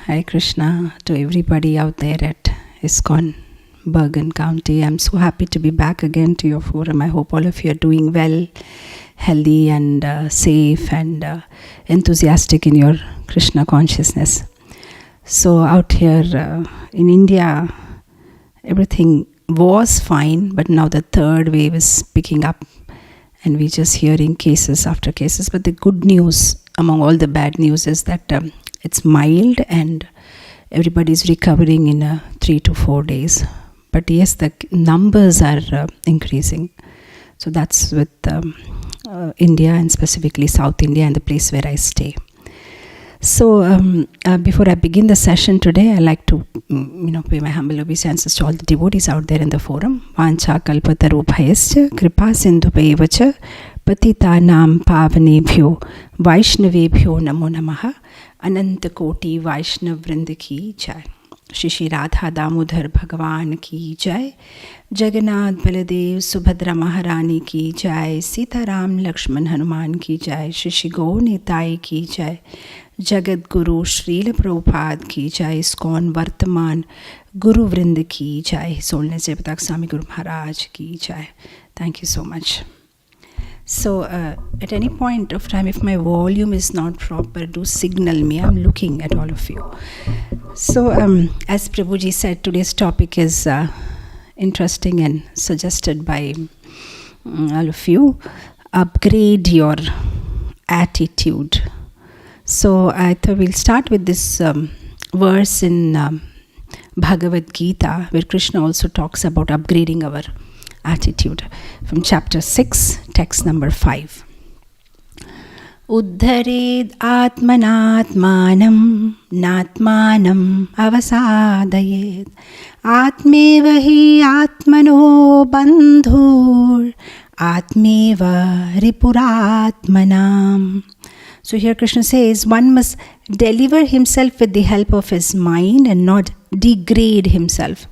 Hare Krishna to everybody out there at ISKCON, Bergen County. I'm so happy to be back again to your forum. I hope all of you are doing well, healthy and safe and enthusiastic in your Krishna consciousness. So out here in India, everything was fine, but now the third wave is picking up and we're just hearing cases after cases. But the good news among all the bad news is that it's mild and everybody's recovering in 3 to 4 days. But yes, the numbers are increasing. So that's with India and specifically South India and the place where I stay. So before I begin the session today, I like to pay my humble obeisances to all the devotees out there in the forum. Vancha kalpatarubhayascha kripa sindhubhaivacha patitanam pavanebhyo vaishnavebhyo namo namaha ananta koti vaishnav vrinda ki jai. Shri Radha Damodar Bhagavan ki jai. Jagannath Baladev Subhadra Maharani ki jai. Sita Ram Lakshman Hanuman ki jai. Shri Go Nitai ki jai. Jagat Guru Srila Prabhupada ki jai. ISKCON Vartaman Guru Vrinda ki jai. His Holiness Jayapataka Swami Guru Maharaj ki jai. Thank you so much. So at any point of time, if my volume is not proper, do signal me. I'm looking at all of you. So as Prabhuji said, today's topic is interesting and suggested by all of you. Upgrade your attitude. So I thought we'll start with this verse in Bhagavad Gita, where Krishna also talks about upgrading our attitude, from chapter 6, text number 5. Uddhared atmanatmanam natmanam avasadayed atmeva hi atmano bandhur atmeva ripuratmanam. So here Krishna says one must deliver himself with the help of his mind and not degrade himself.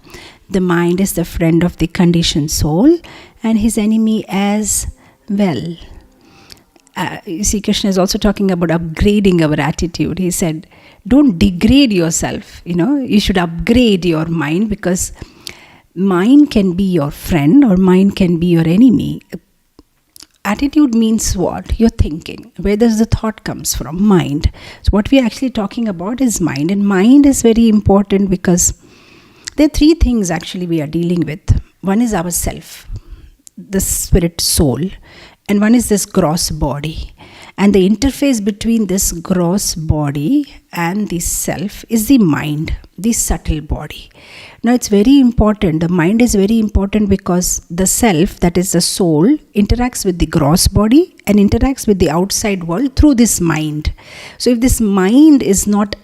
The mind is the friend of the conditioned soul and his enemy as well. You see, Krishna is also talking about upgrading our attitude. He said, don't degrade yourself. You should upgrade your mind, because mind can be your friend or mind can be your enemy. Attitude means what? Your thinking. Where does the thought comes from? Mind. So what we are actually talking about is mind. And mind is very important because there are 3 things actually we are dealing with. One is our self, the spirit soul, and one is this gross body. And the interface between this gross body and the self is the mind, the subtle body. Now it's very important, the mind is very important because the self, that is the soul, interacts with the gross body and interacts with the outside world through this mind. So if this mind is not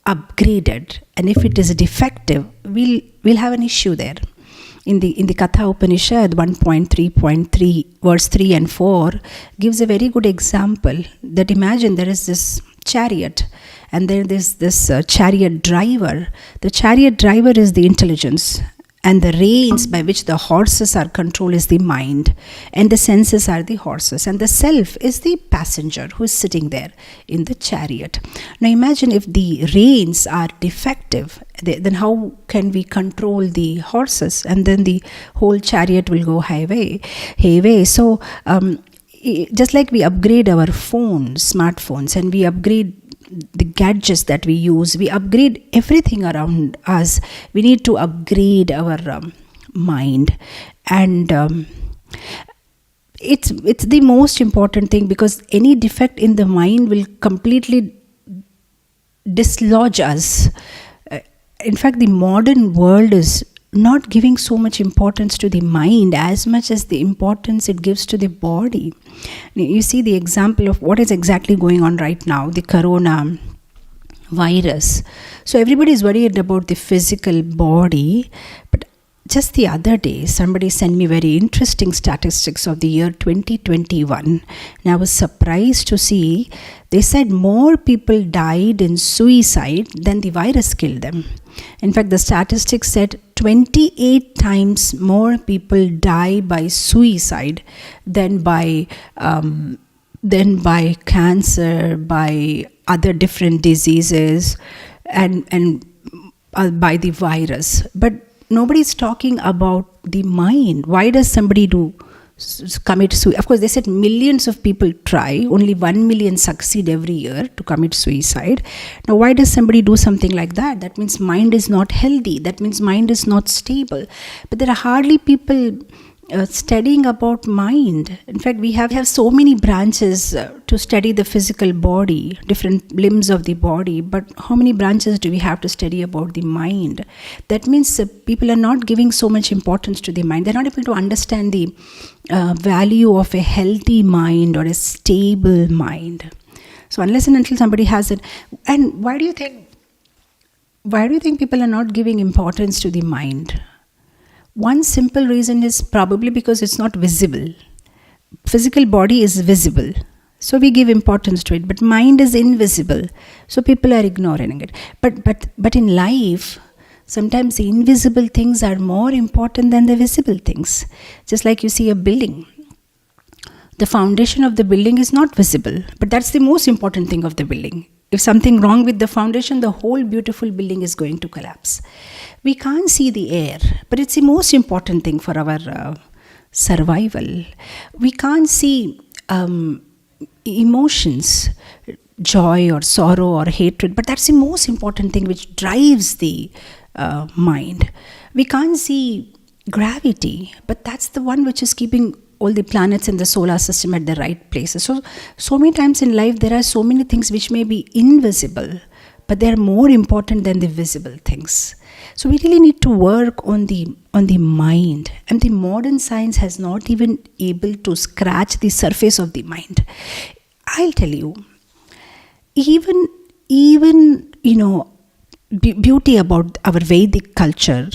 upgraded and if it is defective, we'll have an issue there. In the Katha Upanishad 1.3.3 verse 3 and 4 gives a very good example that imagine there is this chariot and there is this chariot driver. The chariot driver is the intelligence, and the reins by which the horses are controlled is the mind, and the senses are the horses, and the self is the passenger who is sitting there in the chariot. Now imagine if the reins are defective, then how can we control the horses? And then the whole chariot will go hayway. So just like we upgrade our phones, smartphones, and we upgrade the gadgets that we use, we upgrade everything around us. We need to upgrade our mind, and it's the most important thing, because any defect in the mind will completely dislodge us. In fact, the modern world is not giving so much importance to the mind as much as the importance it gives to the body. You see the example of what is exactly going on right now, the corona virus. So everybody is worried about the physical body, but just the other day, somebody sent me very interesting statistics of the year 2021. And I was surprised to see, they said more people died in suicide than the virus killed them. In fact, the statistics said 28 times more people die by suicide than by cancer, by other different diseases. and by the virus. But nobody's talking about the mind. Why does somebody commit suicide? Of course, they said millions of people try, only 1 million succeed every year to commit suicide. Now, why does somebody do something like that? That means mind is not healthy. That means mind is not stable. But there are hardly people studying about mind. In fact, we have so many branches to study the physical body, different limbs of the body, but how many branches do we have to study about the mind? That means people are not giving so much importance to the mind. They're not able to understand the value of a healthy mind or a stable mind. So unless and until somebody has it, and why do you think people are not giving importance to the mind? One simple reason is probably because it's not visible. Physical body is visible, so we give importance to it. But mind is invisible, so people are ignoring it. But in life, sometimes the invisible things are more important than the visible things. Just like you see a building. The foundation of the building is not visible, but that's the most important thing of the building. If something wrong with the foundation, the whole beautiful building is going to collapse. We can't see the air, but it's the most important thing for our survival. We can't see emotions, joy or sorrow or hatred, but that's the most important thing which drives the mind. We can't see gravity, but that's the one which is keeping all the planets in the solar system at the right places. So many times in life there are so many things which may be invisible, but they are more important than the visible things. So we really need to work on the mind, and the modern science has not even able to scratch the surface of the mind. I'll tell you, even beauty about our Vedic culture,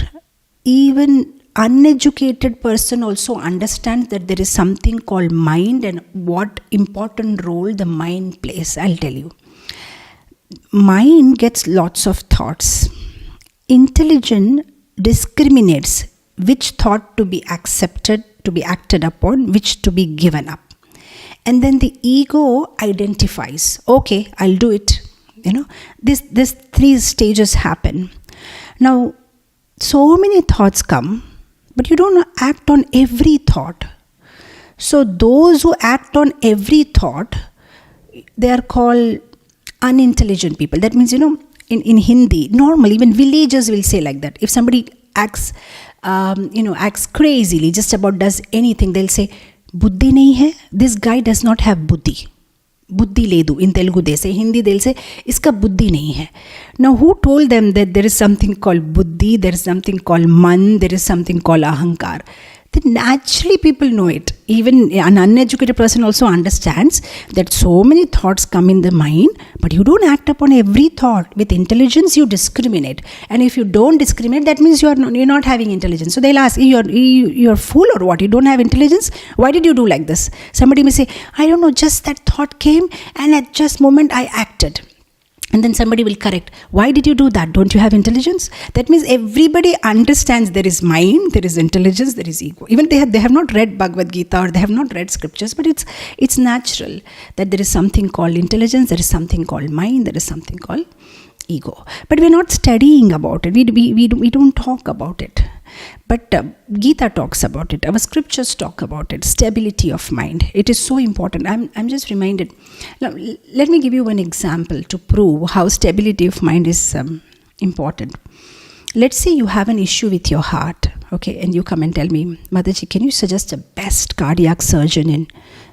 even uneducated person also understands that there is something called mind and what important role the mind plays. I'll tell you. Mind gets lots of thoughts. Intelligence discriminates which thought to be accepted, to be acted upon, which to be given up. And then the ego identifies, okay, I'll do it. This three stages happen. Now, so many thoughts come, but you don't act on every thought. So those who act on every thought, they are called unintelligent people. That means, in Hindi, normally even villagers will say like that. If somebody acts crazily, just about does anything, they'll say, buddhi nahi hai, this guy does not have buddhi. Buddhi ledu, in Telugu they say. Hindi they'll say, iska buddhi nahi hai. Now who told them that there is something called buddhi, there is something called man, there is something called ahankar? Then naturally people know it. Even an uneducated person also understands that so many thoughts come in the mind, but you don't act upon every thought. With intelligence you discriminate, and if you don't discriminate, that means you're not having intelligence. So they'll ask, you're fool or what? You don't have intelligence? Why did you do like this? Somebody may say, I don't know, just that thought came and at just moment I acted. And then somebody will correct, why did you do that? Don't you have intelligence? That means everybody understands there is mind, there is intelligence, there is ego. Even they have not read Bhagavad Gita or they have not read scriptures, but it's natural that there is something called intelligence, there is something called mind, there is something called ego. But we're not studying about it. We don't talk about it. But Gita talks about it. Our scriptures talk about it. Stability of mind. It is so important. I'm just reminded. Now, let me give you one example to prove how stability of mind is important. Let's say you have an issue with your heart, okay, and you come and tell me, Mataji, can you suggest a best cardiac surgeon in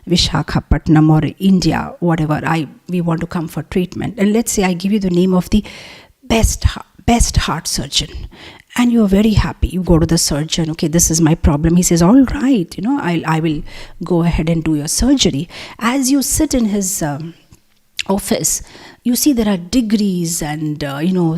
Visakhapatnam or India, whatever, we want to come for treatment. And let's say I give you the name of the best heart surgeon. And you are very happy. You go to the surgeon, okay, this is my problem. He says, all right, I will go ahead and do your surgery. As you sit in his office, you see there are degrees and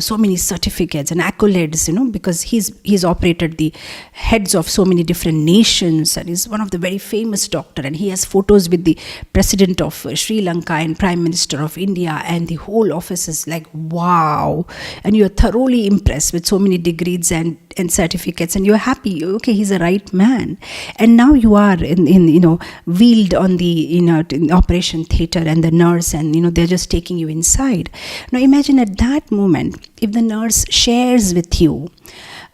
so many certificates and accolades, because he's operated the heads of so many different nations and he's one of the very famous doctor, and he has photos with the president of Sri Lanka and prime minister of India, and the whole office is like, wow, and you're thoroughly impressed with so many degrees and certificates, and you're happy, okay, he's a right man. And now you are in wheeled on the in operation theater, and the nurse and they're just taking you inside inside. Now imagine at that moment, if the nurse shares with you,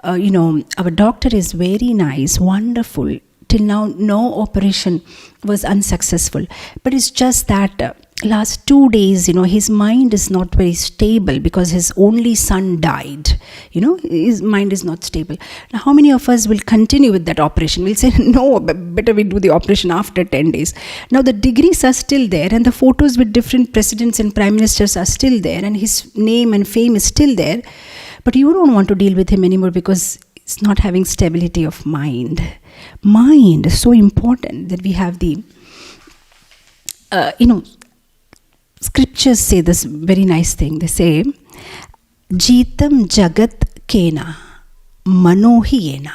our doctor is very nice, wonderful. Till now, no operation was unsuccessful. But it's just that last 2 days, his mind is not very stable because his only son died. His mind is not stable. Now, how many of us will continue with that operation? We'll say, no, better we do the operation after 10 days. Now, the degrees are still there and the photos with different presidents and prime ministers are still there and his name and fame is still there. But you don't want to deal with him anymore because it's not having stability of mind. Mind is so important that we have the, scriptures say this very nice thing. They say, Jitam Jagat Kena Manohiyena.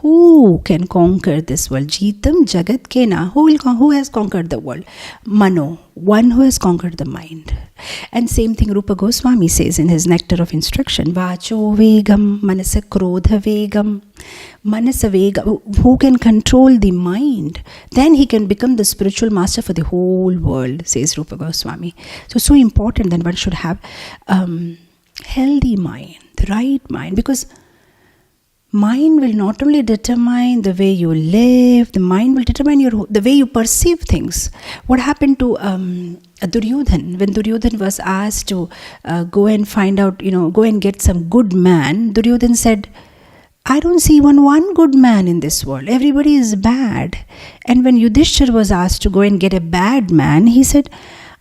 Who can conquer this world? Jitam Jagat Kena. Who has conquered the world? Mano, one who has conquered the mind. And same thing Rupa Goswami says in his Nectar of Instruction. Vacho Vegam, Manasa Krodha Vegam. Manasa Vegam. Who can control the mind? Then he can become the spiritual master for the whole world, says Rupa Goswami. So important that one should have healthy mind, the right mind, because mind will not only determine the way you live, the mind will determine the way you perceive things. What happened to Duryodhan? When Duryodhan was asked to go and find out, go and get some good man, Duryodhan said, I don't see even one good man in this world. Everybody is bad. And when Yudhishthir was asked to go and get a bad man, he said,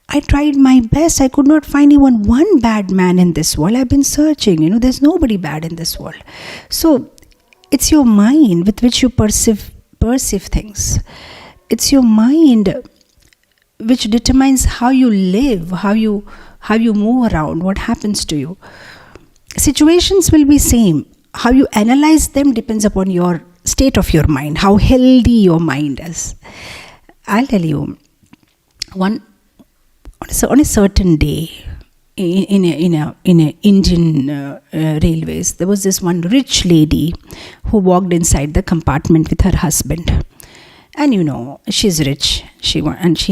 I tried my best. I could not find even one bad man in this world. I've been searching. There's nobody bad in this world. So it's your mind with which you perceive things. It's your mind which determines how you live, how you move around, what happens to you. Situations will be same. How you analyze them depends upon your state of your mind, how healthy your mind is. I'll tell you, on a certain day, in a Indian railways, there was this one rich lady who walked inside the compartment with her husband, and she's rich. She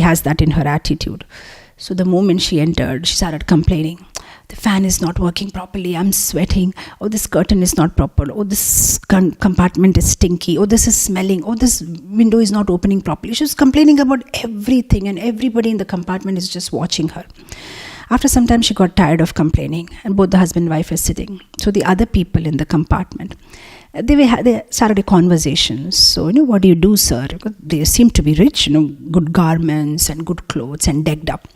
has that in her attitude. So the moment she entered, she started complaining. The fan is not working properly. I'm sweating. Oh, this curtain is not proper. Oh, this compartment is stinky. Oh, this is smelling. Oh, this window is not opening properly. She was complaining about everything, and everybody in the compartment is just watching her. After some time, she got tired of complaining, and both the husband and wife were sitting. So the other people in the compartment, they started a conversation. So, what do you do, sir? They seem to be rich, good garments and good clothes and decked up.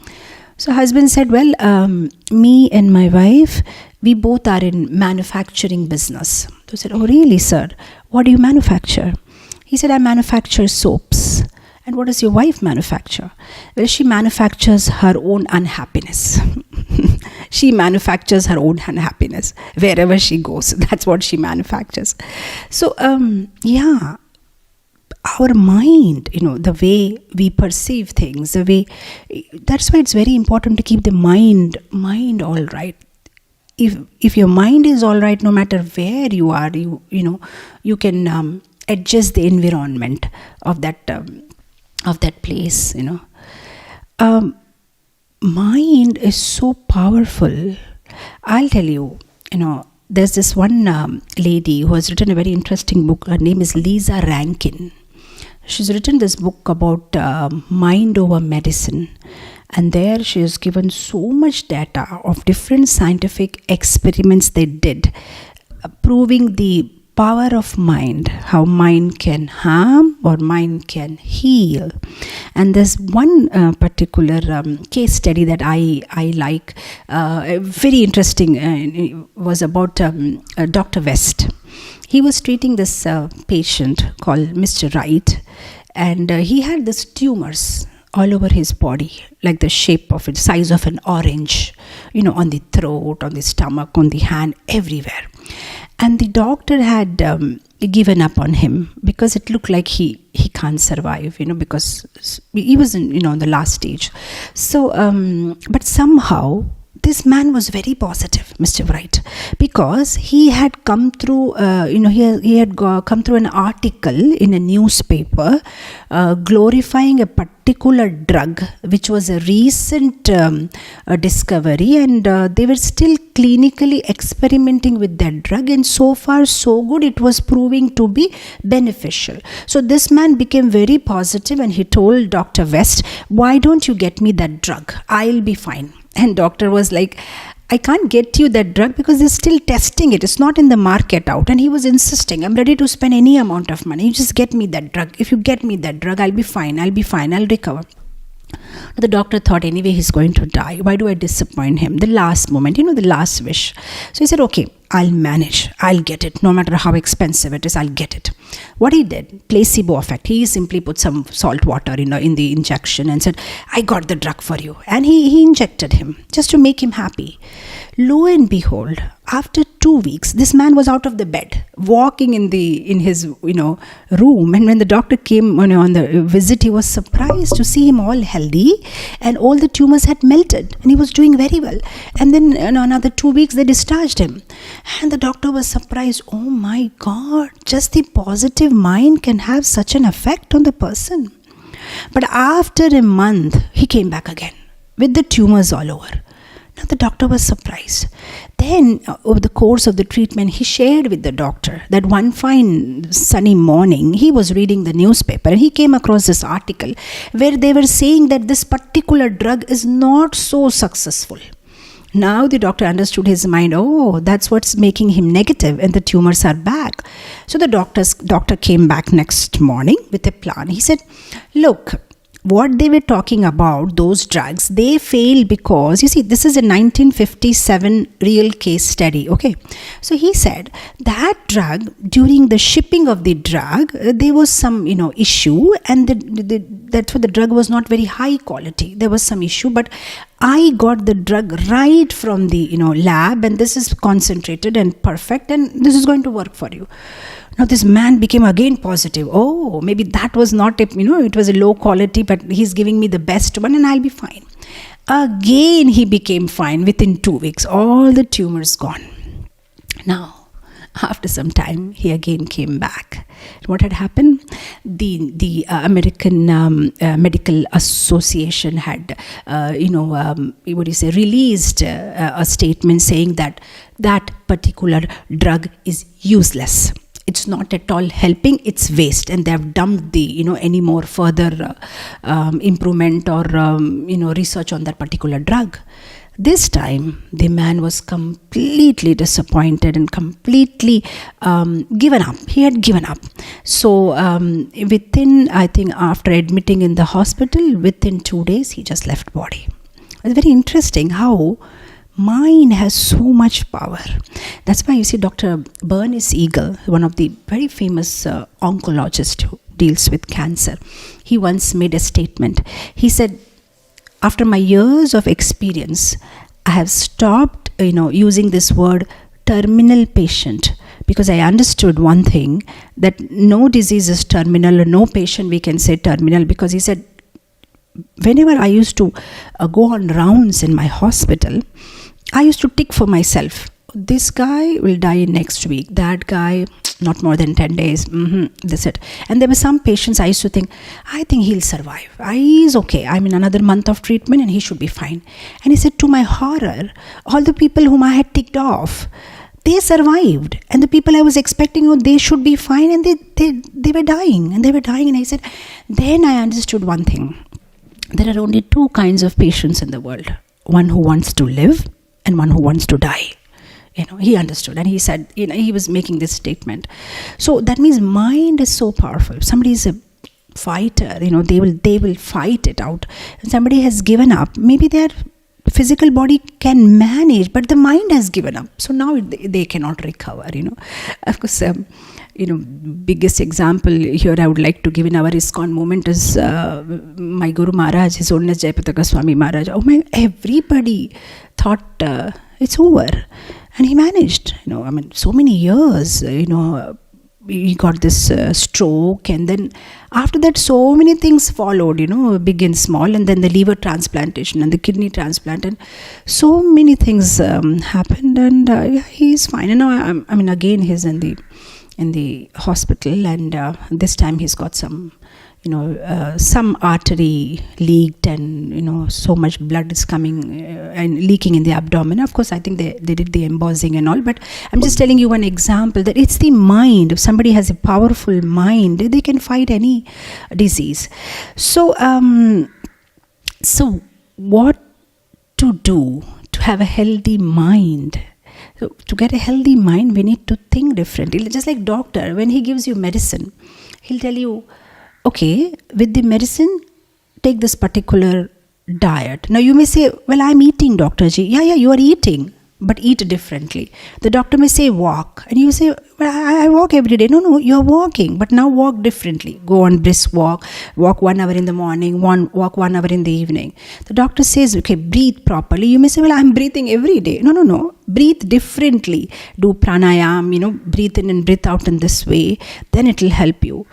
So husband said, well, me and my wife, we both are in manufacturing business. So said, oh really, sir? What do you manufacture? He said, I manufacture soaps. And what does your wife manufacture? Well, she manufactures her own unhappiness. She manufactures her own unhappiness wherever she goes. That's what she manufactures. So, our mind, the way we perceive things, that's why it's very important to keep the mind all right. If your mind is all right, no matter where you are, you can adjust the environment of that place. Mind is so powerful. I'll tell you, there's this one lady who has written a very interesting book. Her name is Lisa Rankin. She's written this book about mind over medicine, and there she has given so much data of different scientific experiments they did, proving the power of mind, how mind can harm or mind can heal. And there's one particular case study that I like, very interesting, was about Dr. West. He was treating this patient called Mr. Wright, and he had these tumors all over his body, like the shape of it, size of an orange, on the throat, on the stomach, on the hand, everywhere. And the doctor had given up on him because it looked like he can't survive, because he was in the last stage. So, but somehow this man was very positive, Mr. Wright, because he had come through, he had come through an article in a newspaper glorifying a particular drug, which was a recent discovery, and they were still clinically experimenting with that drug, and so far so good, it was proving to be beneficial. So this man became very positive, and he told Dr. West, why don't you get me that drug? I'll be fine. And doctor was like, I can't get you that drug because they're still testing it. It's not in the market out. And he was insisting, I'm ready to spend any amount of money. You just get me that drug. If you get me that drug, I'll be fine. I'll recover. The doctor thought, anyway, he's going to die. Why do I disappoint him? The last moment, the last wish. So he said, okay, I'll manage. I'll get it. No matter how expensive it is, I'll get it. What he did, placebo effect. He simply put some salt water in the injection and said, I got the drug for you. And he injected him just to make him happy. Lo and behold, after 2 weeks, this man was out of the bed, walking in his room. And when the doctor came on the visit, he was surprised to see him all healthy, and all the tumors had melted, and he was doing very well. And then another 2 weeks, they discharged him. And the doctor was surprised. Oh my God, just the positive mind can have such an effect on the person. But after a month, he came back again with the tumors all over. Now the doctor was surprised. Then over the course of the treatment, he shared with the doctor that one fine sunny morning, he was reading the newspaper and he came across this article where they were saying that this particular drug is not so successful. Now the doctor understood his mind. Oh, that's what's making him negative, and the tumors are back. So the doctor came back next morning with a plan. He said, look, what they were talking about, those drugs, they failed because, you see, this is a 1957 real case study, okay? So he said that drug, during the shipping of the drug, there was some, issue, and that's why the drug was not very high quality. There was some issue, but I got the drug right from the, lab, and this is concentrated and perfect, and this is going to work for you. Now this man became again positive. Oh, maybe that was not it was a low quality, but he's giving me the best one and I'll be fine. Again he became fine within 2 weeks. All the tumors gone. Now, after some time, he again came back. What had happened? The American Medical Association had, released a statement saying that particular drug is useless. It's not at all helping, it's waste, and they have dumped the any more further improvement or research on that particular drug. This time the man was completely disappointed and completely given up. He had given up. So within, I think, after admitting in the hospital, within 2 days he just left body. It's very interesting how mind has so much power. That's why you see Dr. Bernice Eagle, one of the very famous oncologists who deals with cancer, he once made a statement. He said, after my years of experience, I have stopped using this word terminal patient, because I understood one thing, that no disease is terminal, or no patient we can say terminal, because he said, whenever I used to go on rounds in my hospital, I used to tick for myself. This guy will die next week. That guy, not more than 10 days. That's it. And there were some patients I used to think, I think he'll survive. He's okay. I'm in another month of treatment and he should be fine. And he said, to my horror, all the people whom I had ticked off, they survived. And the people I was expecting, they should be fine, and they were dying. And they were dying. And I said, then I understood one thing. There are only two kinds of patients in the world. One who wants to live and one who wants to die. He understood, and he said, he was making this statement. So that means mind is so powerful. If somebody is a fighter, they will fight it out. And somebody has given up. Maybe their physical body can manage, but the mind has given up. So now they cannot recover. Of course, biggest example here I would like to give in our ISKCON movement is my Guru Maharaj, His Holiness Jayapataka Swami Maharaj. Everybody thought it's over, and he managed. So many years, he got this stroke, and then after that so many things followed, big and small, and then the liver transplantation and the kidney transplant, and so many things happened, and he's fine. And now again he's in the hospital, and this time he's got some some artery leaked, and so much blood is coming and leaking in the abdomen. Of course, I think they did the embossing and all, but I'm just telling you one example that it's the mind. If somebody has a powerful mind, they can fight any disease. So what to do to have a healthy mind? So to get a healthy mind, we need to think differently. Just like doctor, when he gives you medicine, he'll tell you, okay, with the medicine, take this particular diet. Now you may say, well, I'm eating, Dr. Ji. Yeah, you are eating, but eat differently. The doctor may say, walk. And you say, well, I walk every day. No, you're walking, but now walk differently. Go on brisk walk 1 hour in the morning, walk 1 hour in the evening. The doctor says, okay, breathe properly. You may say, well, I'm breathing every day. No. Breathe differently. Do pranayam, breathe in and breathe out in this way. Then it will help you.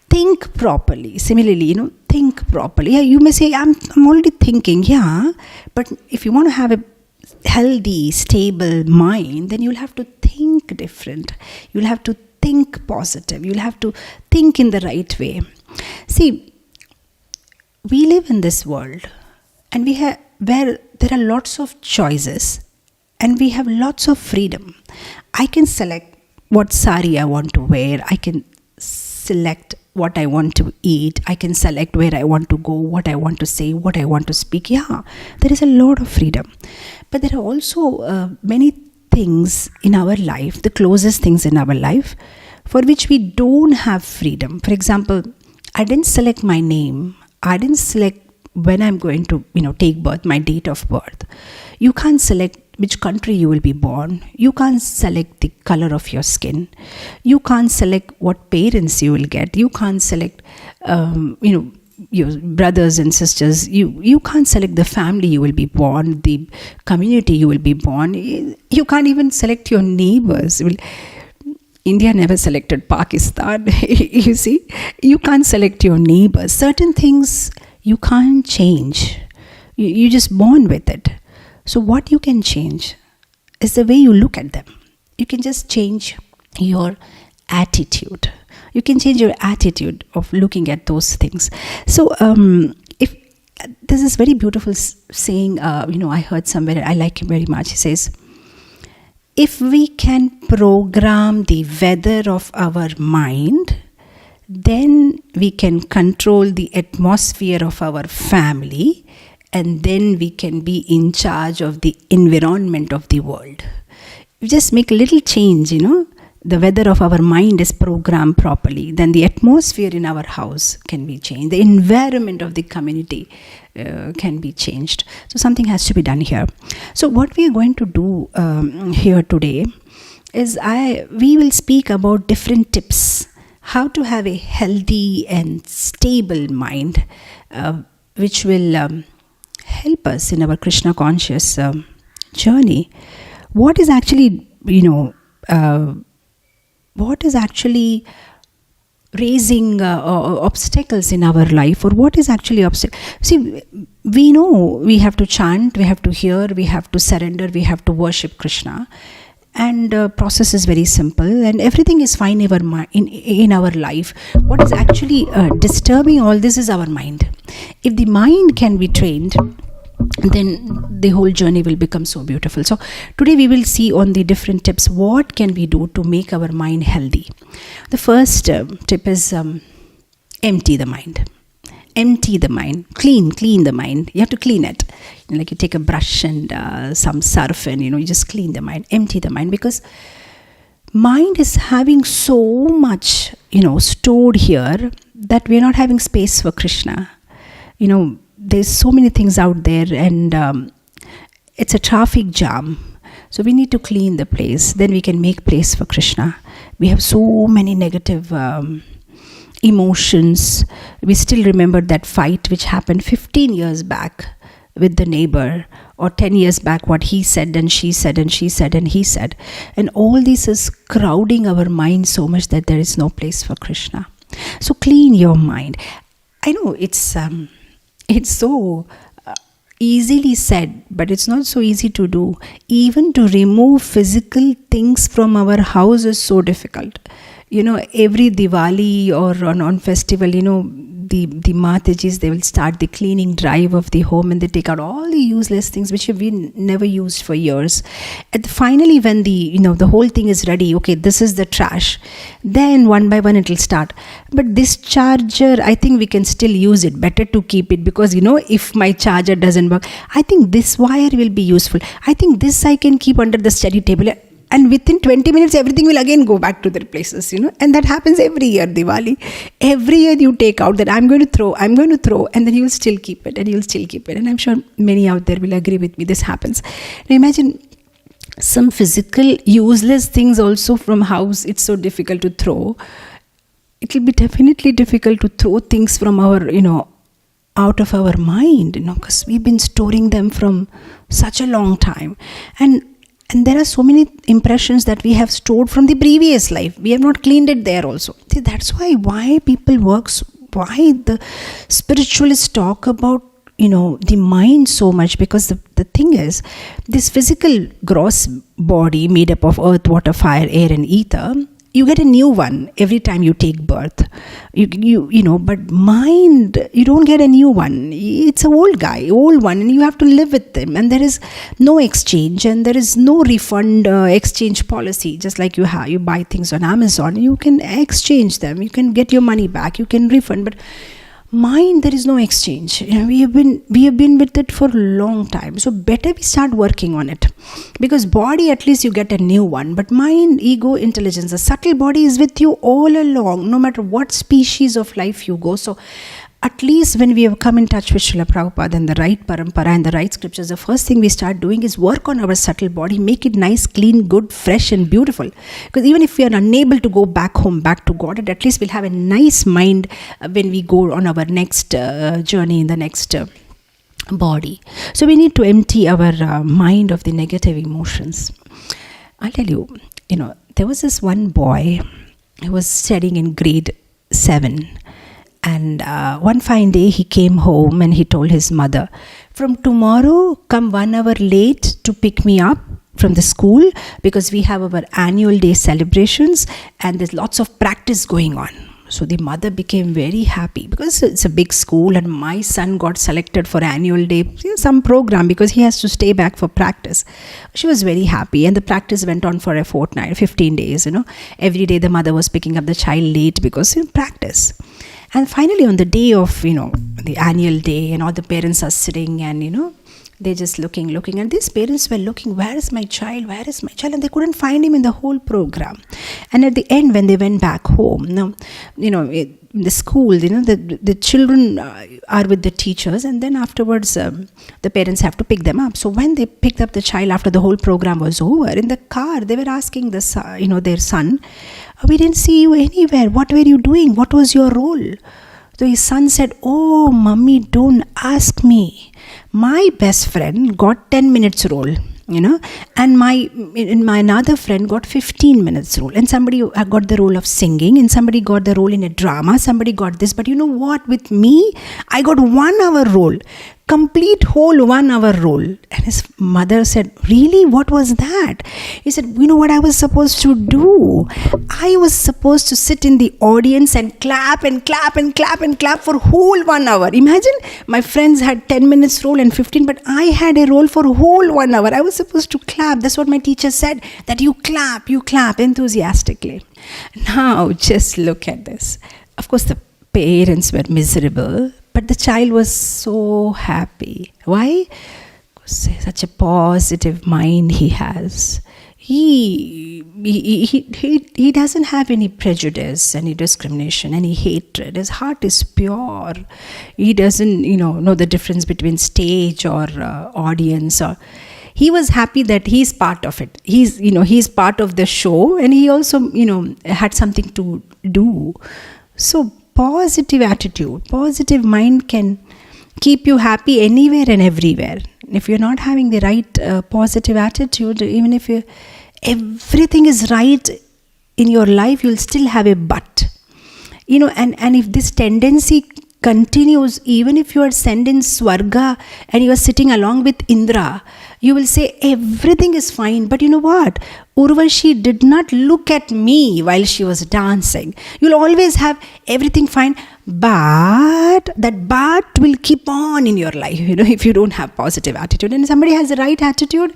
Think properly. Similarly, think properly. Yeah, you may say, I'm already thinking. Yeah, but if you want to have a healthy, stable mind, then you'll have to think different. You'll have to think positive. You'll have to think in the right way. See, we live in this world, and where there are lots of choices, and we have lots of freedom. I can select what sari I want to wear. I can select what I want to eat. I can select where I want to go, what I want to say, what I want to speak. Yeah, there is a lot of freedom. But there are also many things in our life, the closest things in our life, for which we don't have freedom. For example, I didn't select my name. I didn't select when I'm going to, take birth, my date of birth. You can't select which country you will be born. You can't select the color of your skin. You can't select what parents you will get. You can't select, your brothers and sisters. You can't select the family you will be born, the community you will be born. You can't even select your neighbors. India never selected Pakistan. You see, you can't select your neighbors. Certain things you can't change. You're just born with it. So what you can change is the way you look at them. You can just change your attitude. You can change your attitude of looking at those things. So if there's this very beautiful saying, I heard somewhere, I like it very much. He says, if we can program the weather of our mind, then we can control the atmosphere of our family, and then we can be in charge of the environment of the world. You just make a little change, the weather of our mind is programmed properly, then the atmosphere in our house can be changed. The environment of the community can be changed. So something has to be done here. So what we are going to do here today is we will speak about different tips how to have a healthy and stable mind, which will help us in our Krishna conscious journey. What is actually, what is actually raising obstacles in our life, or what is actually obstacle? See, we know we have to chant, we have to hear, we have to surrender, we have to worship Krishna, and process is very simple, and everything is fine in our life. What is actually disturbing all this is our mind. If the mind can be trained, then the whole journey will become so beautiful. So today we will see on the different tips what can we do to make our mind healthy. The first tip is empty the mind. Empty the mind. Clean the mind. You have to clean it. Like you take a brush and some surf and you just clean the mind. Empty the mind, because mind is having so much stored here that we're not having space for Krishna. There's so many things out there, and it's a traffic jam. So we need to clean the place. Then we can make place for Krishna. We have so many negative emotions. We still remember that fight which happened 15 years back with the neighbor or 10 years back what he said and she said and she said and he said. And all this is crowding our mind so much that there is no place for Krishna. So clean your mind. I know it's so easily said, but it's not so easy to do. Even to remove physical things from our house is so difficult. Every Diwali or on festival, the Matajis, they will start the cleaning drive of the home, and they take out all the useless things which have been never used for years. And finally, when the whole thing is ready, okay, this is the trash, then one by one it will start. But this charger, I think we can still use it. Better to keep it, because if my charger doesn't work, I think this wire will be useful. I think this I can keep under the study table. And within 20 minutes, everything will again go back to their places, And that happens every year, Diwali. Every year you take out that I'm going to throw, and then you'll still keep it, and you'll still keep it. And I'm sure many out there will agree with me. This happens. Now imagine some physical useless things also from house. It's so difficult to throw. It will be definitely difficult to throw things from our, out of our mind, because we've been storing them from such a long time. And there are so many impressions that we have stored from the previous life. We have not cleaned it there also. See, that's why people work, why the spiritualists talk about, the mind so much. Because the thing is, this physical gross body made up of earth, water, fire, air and ether, you get a new one every time you take birth. But mind, you don't get a new one. It's an old one, and you have to live with them. And there is no exchange, and there is no refund exchange policy. Just like you buy things on Amazon, you can exchange them. You can get your money back. You can refund. But mind, there is no exchange. We have been with it for a long time. So better we start working on it, because body, at least you get a new one. But mind, ego, intelligence, the subtle body is with you all along, no matter what species of life you go. So at least when we have come in touch with Srila Prabhupada and the right parampara and the right scriptures, the first thing we start doing is work on our subtle body, make it nice, clean, good, fresh and beautiful. Because even if we are unable to go back home, back to God, at least we'll have a nice mind when we go on our next journey in the next body. So we need to empty our mind of the negative emotions. I'll tell you, there was this one boy who was studying in grade 7. And one fine day he came home and he told his mother, from tomorrow come 1 hour late to pick me up from the school, because we have our annual day celebrations and there's lots of practice going on. So the mother became very happy, because it's a big school and my son got selected for annual day, some program, because he has to stay back for practice. She was very happy, and the practice went on for a fortnight, 15 days, Every day the mother was picking up the child late because practice. And finally on the day of, the annual day, and all the parents are sitting and, they're just looking. And these parents were looking, where is my child? And they couldn't find him in the whole program. And at the end, when they went back home, now, in the school, the children are with the teachers, and then afterwards, the parents have to pick them up. So when they picked up the child after the whole program was over, in the car, they were asking their son, we didn't see you anywhere. What were you doing? What was your role? So his son said, oh, mommy, don't ask me. My best friend got 10 minutes role, and my another friend got 15 minutes role. And somebody got the role of singing, and somebody got the role in a drama, somebody got this. But you know what? With me, I got 1 hour role. Complete whole 1 hour role. And his mother said, really? What was that? He said, you know what I was supposed to do? I was supposed to sit in the audience and clap and clap and clap and clap for whole 1 hour. Imagine, my friends had 10 minutes role and 15, but I had a role for whole 1 hour. I was supposed to clap. That's what my teacher said, that you clap enthusiastically. Now just look at this. Of course, the parents were miserable, but the child was so happy. Why? Because such a positive mind he has. He doesn't have any prejudice, any discrimination, any hatred. His heart is pure. He doesn't, know the difference between stage or audience. Or he was happy that he's part of it. He's part of the show, and he also, had something to do. So positive attitude, positive mind can keep you happy anywhere and everywhere. If you're not having the right positive attitude, even if everything is right in your life, you'll still have a but. And if this tendency continues, even if you are sent in Swarga and you are sitting along with Indra, you will say everything is fine. But you know what? Urvashi did not look at me while she was dancing. You'll always have everything fine, but that but will keep on in your life, if you don't have positive attitude. And somebody has the right attitude,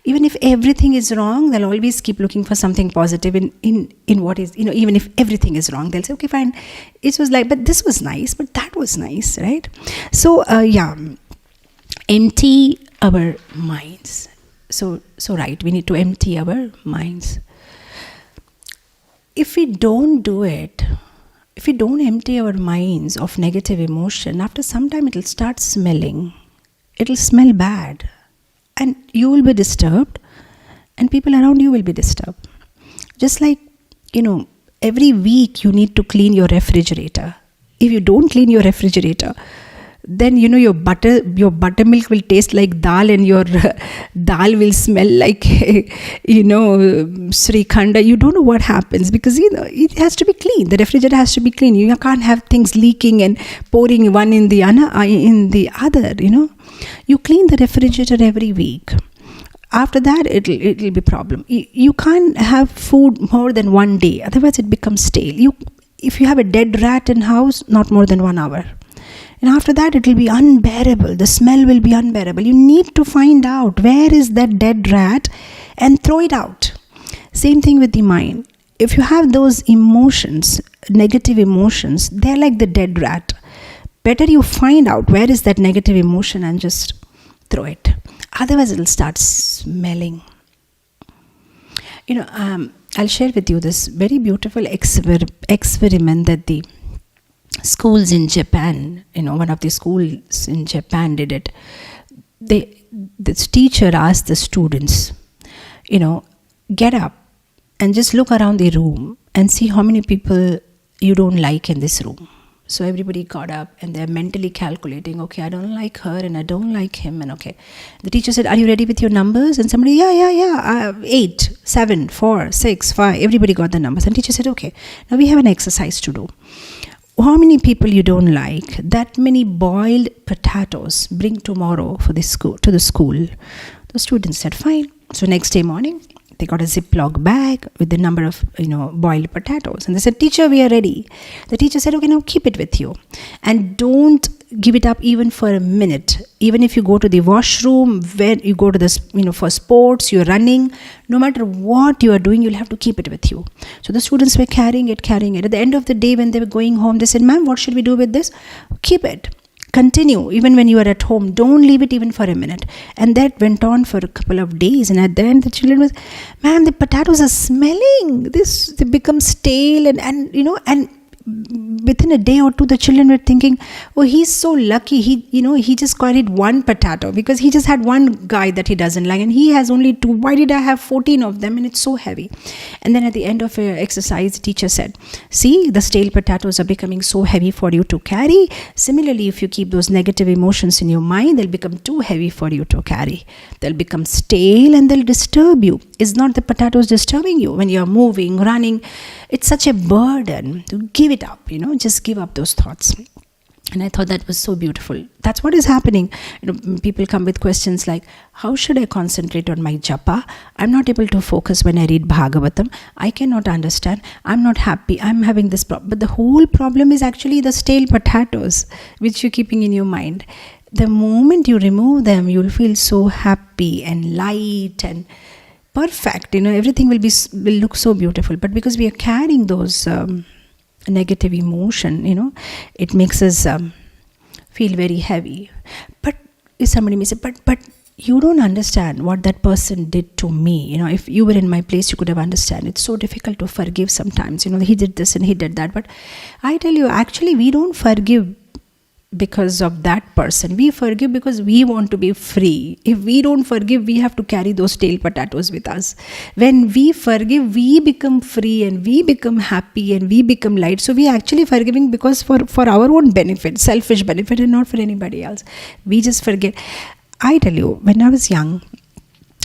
even if everything is wrong, they'll always keep looking for something positive in what is, even if everything is wrong, they'll say, okay, fine, it was like, but this was nice, but that was nice, right? So, empty our minds. So right, we need to empty our minds. If we don't do it, if we don't empty our minds of negative emotion, after some time it'll start smelling. It'll smell bad. And you will be disturbed, and people around you will be disturbed. Just like, every week you need to clean your refrigerator. If you don't clean your refrigerator, then your buttermilk will taste like dal, and your dal will smell like srikhanda. You don't know what happens, because it has to be clean. The refrigerator has to be clean. You can't have things leaking and pouring one in the other. You clean the refrigerator every week. After that, it'll be problem. You can't have food more than one day, otherwise it becomes stale. If you have a dead rat in house, not more than 1 hour. And after that, it will be unbearable. The smell will be unbearable. You need to find out where is that dead rat and throw it out. Same thing with the mind. If you have those emotions, negative emotions, they're like the dead rat. Better you find out where is that negative emotion and just throw it. Otherwise, it will start smelling. I'll share with you this very beautiful experiment that the schools in Japan, one of the schools in Japan did it. This teacher asked the students, get up and just look around the room and see how many people you don't like in this room. So everybody got up and they're mentally calculating, okay, I don't like her and I don't like him, and okay. The teacher said, are you ready with your numbers? And somebody, yeah, 8, 7, 4, 6, 5, everybody got the numbers. And teacher said, okay, now we have an exercise to do. How many people you don't like, that many boiled potatoes bring tomorrow to the school. The students said, fine. So next day morning, they got a Ziploc bag with the number of, boiled potatoes. And they said, teacher, we are ready. The teacher said, okay, now keep it with you. And don't give it up even for a minute. Even if you go to the washroom, when you go to this, for sports, you're running, no matter what you are doing, you'll have to keep it with you. So the students were carrying it. At the end of the day, when they were going home, they said, ma'am, what should we do with this? Keep it. Continue even when you are at home. Don't leave it even for a minute. And that went on for a couple of days. And at the end, the children was, ma'am, the potatoes are smelling. They become stale. And within a day or two, the children were thinking, oh, he's so lucky. He just carried one potato because he just had one guy that he doesn't like. And he has only 2. Why did I have 14 of them? And it's so heavy. And then at the end of an exercise, the teacher said, see, the stale potatoes are becoming so heavy for you to carry. Similarly, if you keep those negative emotions in your mind, they'll become too heavy for you to carry. They'll become stale and they'll disturb you. It's not the potatoes disturbing you when you're moving, running. It's such a burden to give it up, just give up those thoughts. And I thought that was so beautiful. That's what is happening. People come with questions like, how should I concentrate on my japa? I'm not able to focus when I read Bhagavatam. I cannot understand. I'm not happy. I'm having this problem. But the whole problem is actually the stale potatoes, which you're keeping in your mind. The moment you remove them, you'll feel so happy and light and perfect. Everything will look so beautiful. But because we are carrying those negative emotion, it makes us feel very heavy. But if somebody may say, but you don't understand what that person did to me. If you were in my place, you could have understood. It's so difficult to forgive sometimes. He did this and he did that. But I tell you, actually, we don't forgive because of that person. We forgive because we want to be free. If we don't forgive, we have to carry those tail potatoes with us. When we forgive, we become free and we become happy and we become light. So we are actually forgiving because for our own benefit, selfish benefit, and not for anybody else. We just forget. I tell you, when I was young,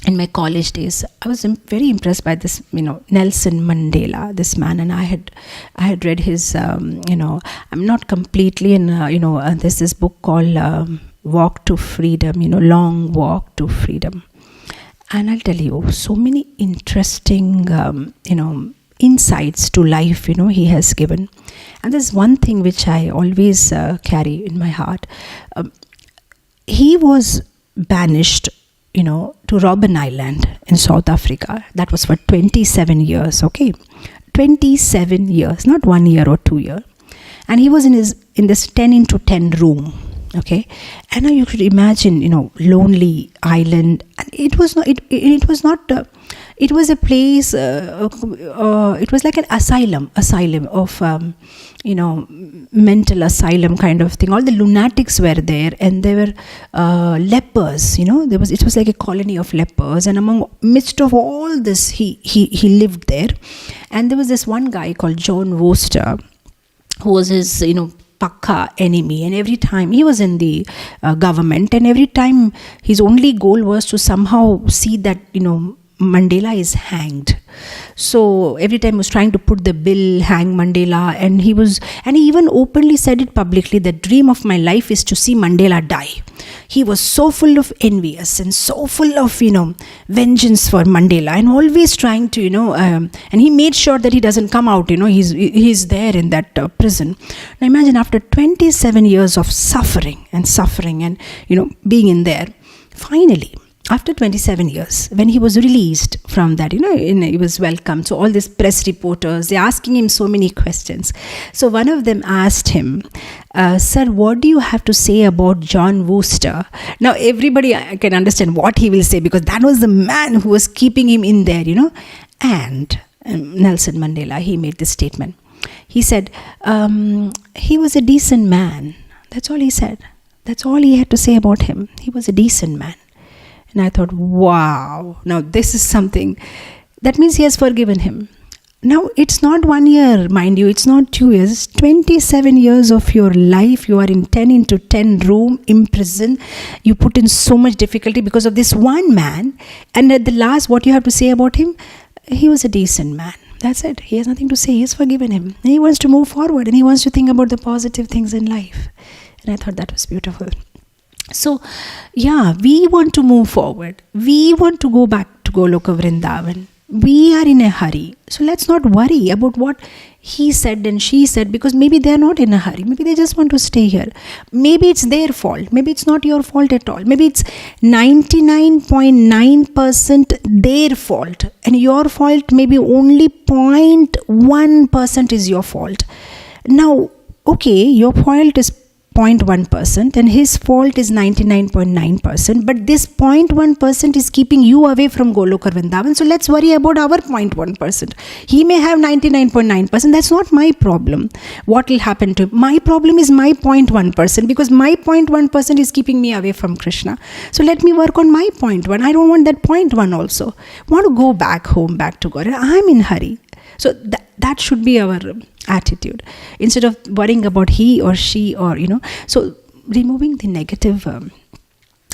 in my college days, I was very impressed by this, Nelson Mandela, this man, and I had read his, I'm not completely in, there's this book called Walk to Freedom, Long Walk to Freedom. And I'll tell you, so many interesting, insights to life, he has given. And there's one thing which I always carry in my heart. He was banished to Robben Island in South Africa. That was for 27 years, okay? 27 years, not 1 year or 2 years. And he was in this 10x10 room, okay? And now you could imagine, lonely island. And it was not, it was a place, it was like an asylum of, mental asylum kind of thing. All the lunatics were there, and there were lepers, it was like a colony of lepers, and midst of all this, he lived there. And there was this one guy called John Worcester, who was his, Pakka enemy, and every time he was in the government, and every time his only goal was to somehow see that, Mandela is hanged. So every time he was trying to put the bill, hang Mandela, and he even openly said it publicly, the dream of my life is to see Mandela die. He was so full of envious and so full of, vengeance for Mandela, and always trying to, and he made sure that he doesn't come out, he's there in that prison. Now imagine, after 27 years of suffering and, being in there, finally, after 27 years, when he was released from that, he was welcomed. So all these press reporters, they're asking him so many questions. So one of them asked him, sir, what do you have to say about John Worcester? Now everybody can understand what he will say, because that was the man who was keeping him in there, And Nelson Mandela, he made this statement. He said, he was a decent man. That's all he said. That's all he had to say about him. He was a decent man. And I thought, wow, now this is something. That means he has forgiven him. Now, it's not 1 year, mind you, it's not 2 years, it's 27 years of your life. You are in 10x10 room, imprisoned. You put in so much difficulty because of this one man. And at the last, what you have to say about him? He was a decent man. That's it. He has nothing to say. He has forgiven him. And he wants to move forward, and he wants to think about the positive things in life. And I thought that was beautiful. So, yeah, we want to move forward. We want to go back to Goloka Vrindavan. We are in a hurry. So let's not worry about what he said and she said, because maybe they're not in a hurry. Maybe they just want to stay here. Maybe it's their fault. Maybe it's not your fault at all. Maybe it's 99.9% their fault. And your fault maybe only 0.1% is your fault. Now, okay, your fault is 0.1% and his fault is 99.9%, but this 0.1% is keeping you away from Goloka Vrindavan. So let's worry about our 0.1%. He may have 99.9%. That's not my problem. What will happen to him? My problem is my 0.1%, because my 0.1% is keeping me away from Krishna. So let me work on my 0.1. I don't want that 0.1 also. I want to go back home, back to God. I'm in hurry. So that should be our attitude, instead of worrying about he or she or, so removing the negative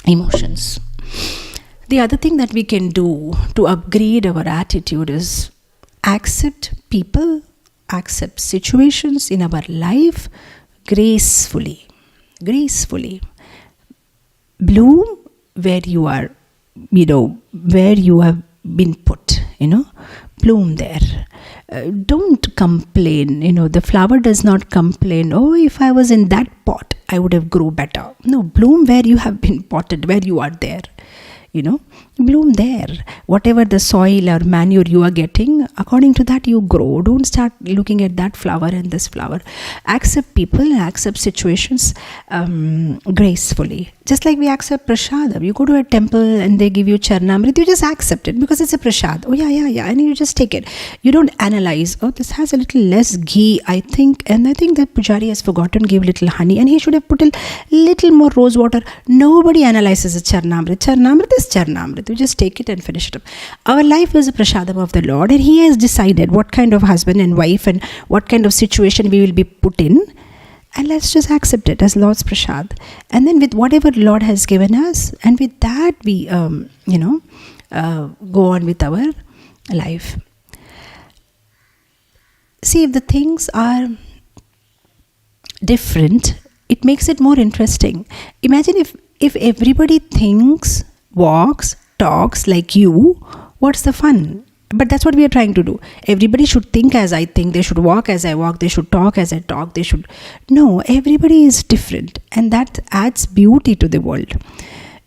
emotions. The other thing that we can do to upgrade our attitude is accept people, accept situations in our life gracefully. Bloom where you are, where you have been put, bloom there. Don't complain. The flower does not complain, oh, if I was in that pot, I would have grown better. No, bloom where you have been potted, where you are there. bloom there. Whatever the soil or manure you are getting, according to that you grow. Don't start looking at that flower and this flower. Accept people, accept situations gracefully. Just like we accept prasadam. You go to a temple and they give you charnamrit, you just accept it because it's a prasad. Oh yeah, and you just take it. You don't analyze, oh, this has a little less ghee, I think, and I think that pujari has forgotten to give little honey and he should have put a little more rose water. Nobody analyzes a charnamrit. Charnamrit is charnamrit. You just take it and finish it up. Our life is a prasadam of the Lord, and He has decided what kind of husband and wife and what kind of situation we will be put in. And let's just accept it as Lord's prasad. And then with whatever Lord has given us, and with that we, go on with our life. See, if the things are different, it makes it more interesting. Imagine if everybody thinks, walks, talks like you, what's the fun? But that's what we are trying to do. Everybody should think as I think. They should walk as I walk. They should talk as I talk. No, everybody is different. And that adds beauty to the world.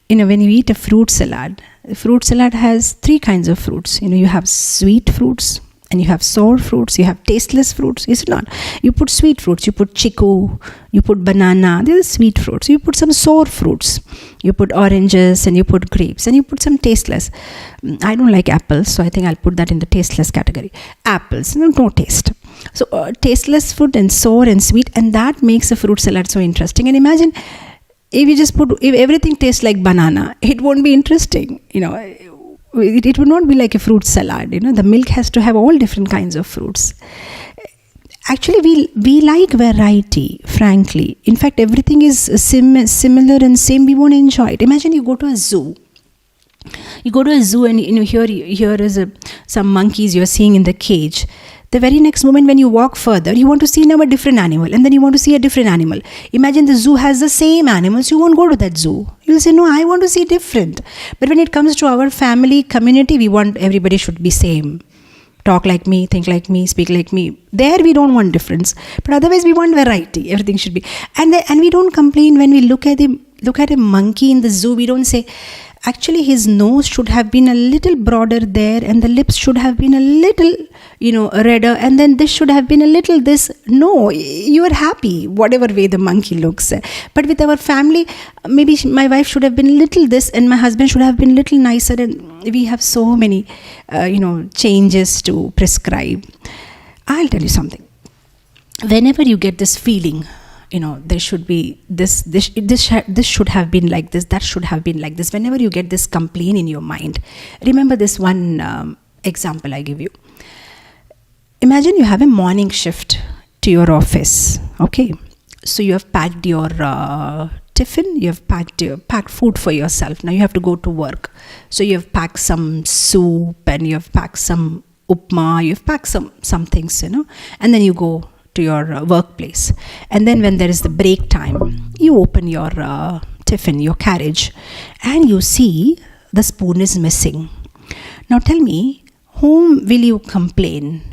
When you eat a fruit salad has 3 kinds of fruits. You have sweet fruits, and you have sour fruits, you have tasteless fruits, is it not? You put sweet fruits, you put chiku, you put banana, these are sweet fruits. You put some sour fruits, you put oranges, and you put grapes, and you put some tasteless. I don't like apples, so I think I'll put that in the tasteless category. Apples, no taste. So tasteless fruit and sour and sweet, and that makes a fruit salad so interesting. And imagine if everything tastes like banana, it won't be interesting, It would not be like a fruit salad. The milk has to have all different kinds of fruits. Actually, we like variety, frankly. In fact, everything is similar and same. We won't enjoy it. Imagine you go to a zoo. And here is some monkeys you're seeing in the cage. The very next moment when you walk further, you want to see now a different animal, and then you want to see a different animal. Imagine the zoo has the same animals, you won't go to that zoo. You'll say, no, I want to see different. But when it comes to our family, community, we want everybody should be same. Talk like me, think like me, speak like me. There we don't want difference. But otherwise we want variety. Everything should be. And we don't complain when we look at a monkey in the zoo. We don't say, actually his nose should have been a little broader there, and the lips should have been a little redder, and then this should have been a little this. No, you are happy whatever way the monkey looks. But with our family, maybe my wife should have been little this, and my husband should have been little nicer, and we have so many changes to prescribe. I'll tell you something. Whenever you get this feeling, there should be this should have been like this, that should have been like this. Whenever you get this complaint in your mind, remember this one example I give you. Imagine you have a morning shift to your office. Okay, so you have packed your tiffin, you have packed food for yourself. Now you have to go to work. So you have packed some soup, and you have packed some upma, you have packed some things, and then you go to your workplace. And then when there is the break time, you open your tiffin, your carriage, and you see the spoon is missing. Now tell me, whom will you complain?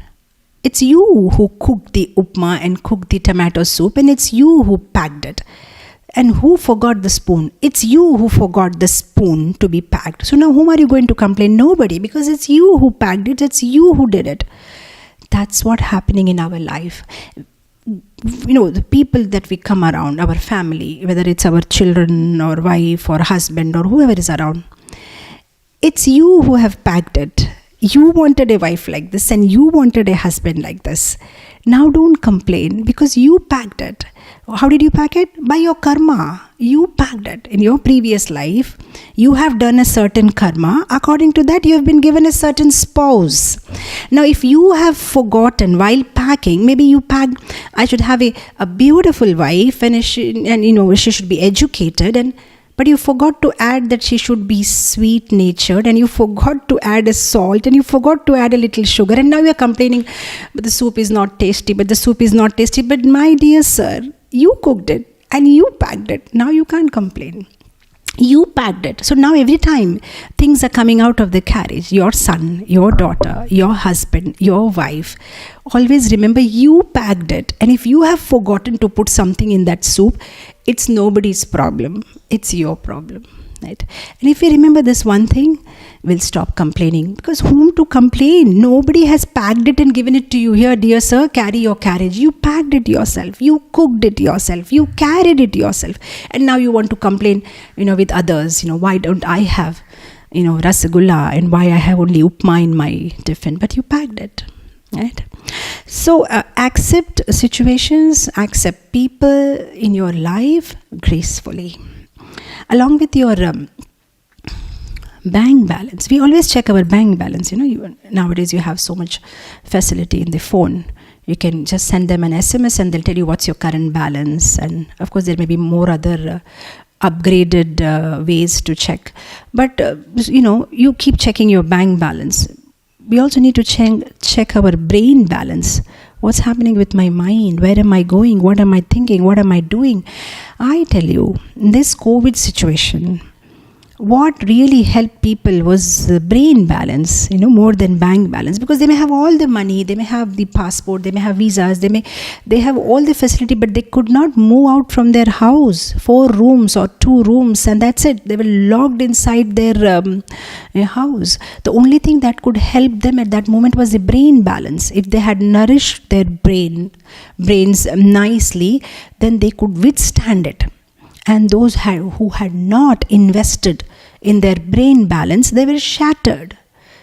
It's you who cooked the upma and cooked the tomato soup, and it's you who packed it. And who forgot the spoon? It's you who forgot the spoon to be packed. So now whom are you going to complain? Nobody, because it's you who packed it, it's you who did it. That's what's happening in our life. The people that we come around, our family, whether it's our children or wife or husband or whoever is around, it's you who have packed it. You wanted a wife like this, and you wanted a husband like this. Now don't complain, because you packed it. How did you pack it? By your karma. You packed it. In your previous life, you have done a certain karma. According to that, you have been given a certain spouse. Now, if you have forgotten while packing, maybe you packed, I should have a beautiful wife, and she should be educated, but you forgot to add that she should be sweet-natured, and you forgot to add a salt, and you forgot to add a little sugar, and now you are complaining, but the soup is not tasty, But my dear sir, you cooked it and you packed it. Now you can't complain. You packed it. So now every time things are coming out of the carriage, your son, your daughter, your husband, your wife, always remember you packed it. And if you have forgotten to put something in that soup, it's nobody's problem. It's your problem. Right? And if we remember this one thing, we'll stop complaining. Because whom to complain? Nobody has packed it and given it to you. Here, dear sir, carry your carriage. You packed it yourself. You cooked it yourself. You carried it yourself. And now you want to complain, with others. Why don't I have, rasagulla, and why I have only upma in my tiffin? But you packed it. Right? So accept situations, accept people in your life gracefully. Along with your bank balance, we always check our bank balance. Nowadays you have so much facility in the phone. You can just send them an SMS and they'll tell you what's your current balance. And of course there may be more other upgraded ways to check. But you keep checking your bank balance. We also need to check our brain balance. What's happening with my mind? Where am I going? What am I thinking? What am I doing? I tell you, in this COVID situation, what really helped people was the brain balance, more than bank balance, because they may have all the money, they may have the passport, they may have visas, they have all the facility, but they could not move out from their house, 4 rooms or 2 rooms, and that's it. They were locked inside their house. The only thing that could help them at that moment was the brain balance. If they had nourished their brains nicely, then they could withstand it. And those who had not invested in their brain balance, they were shattered.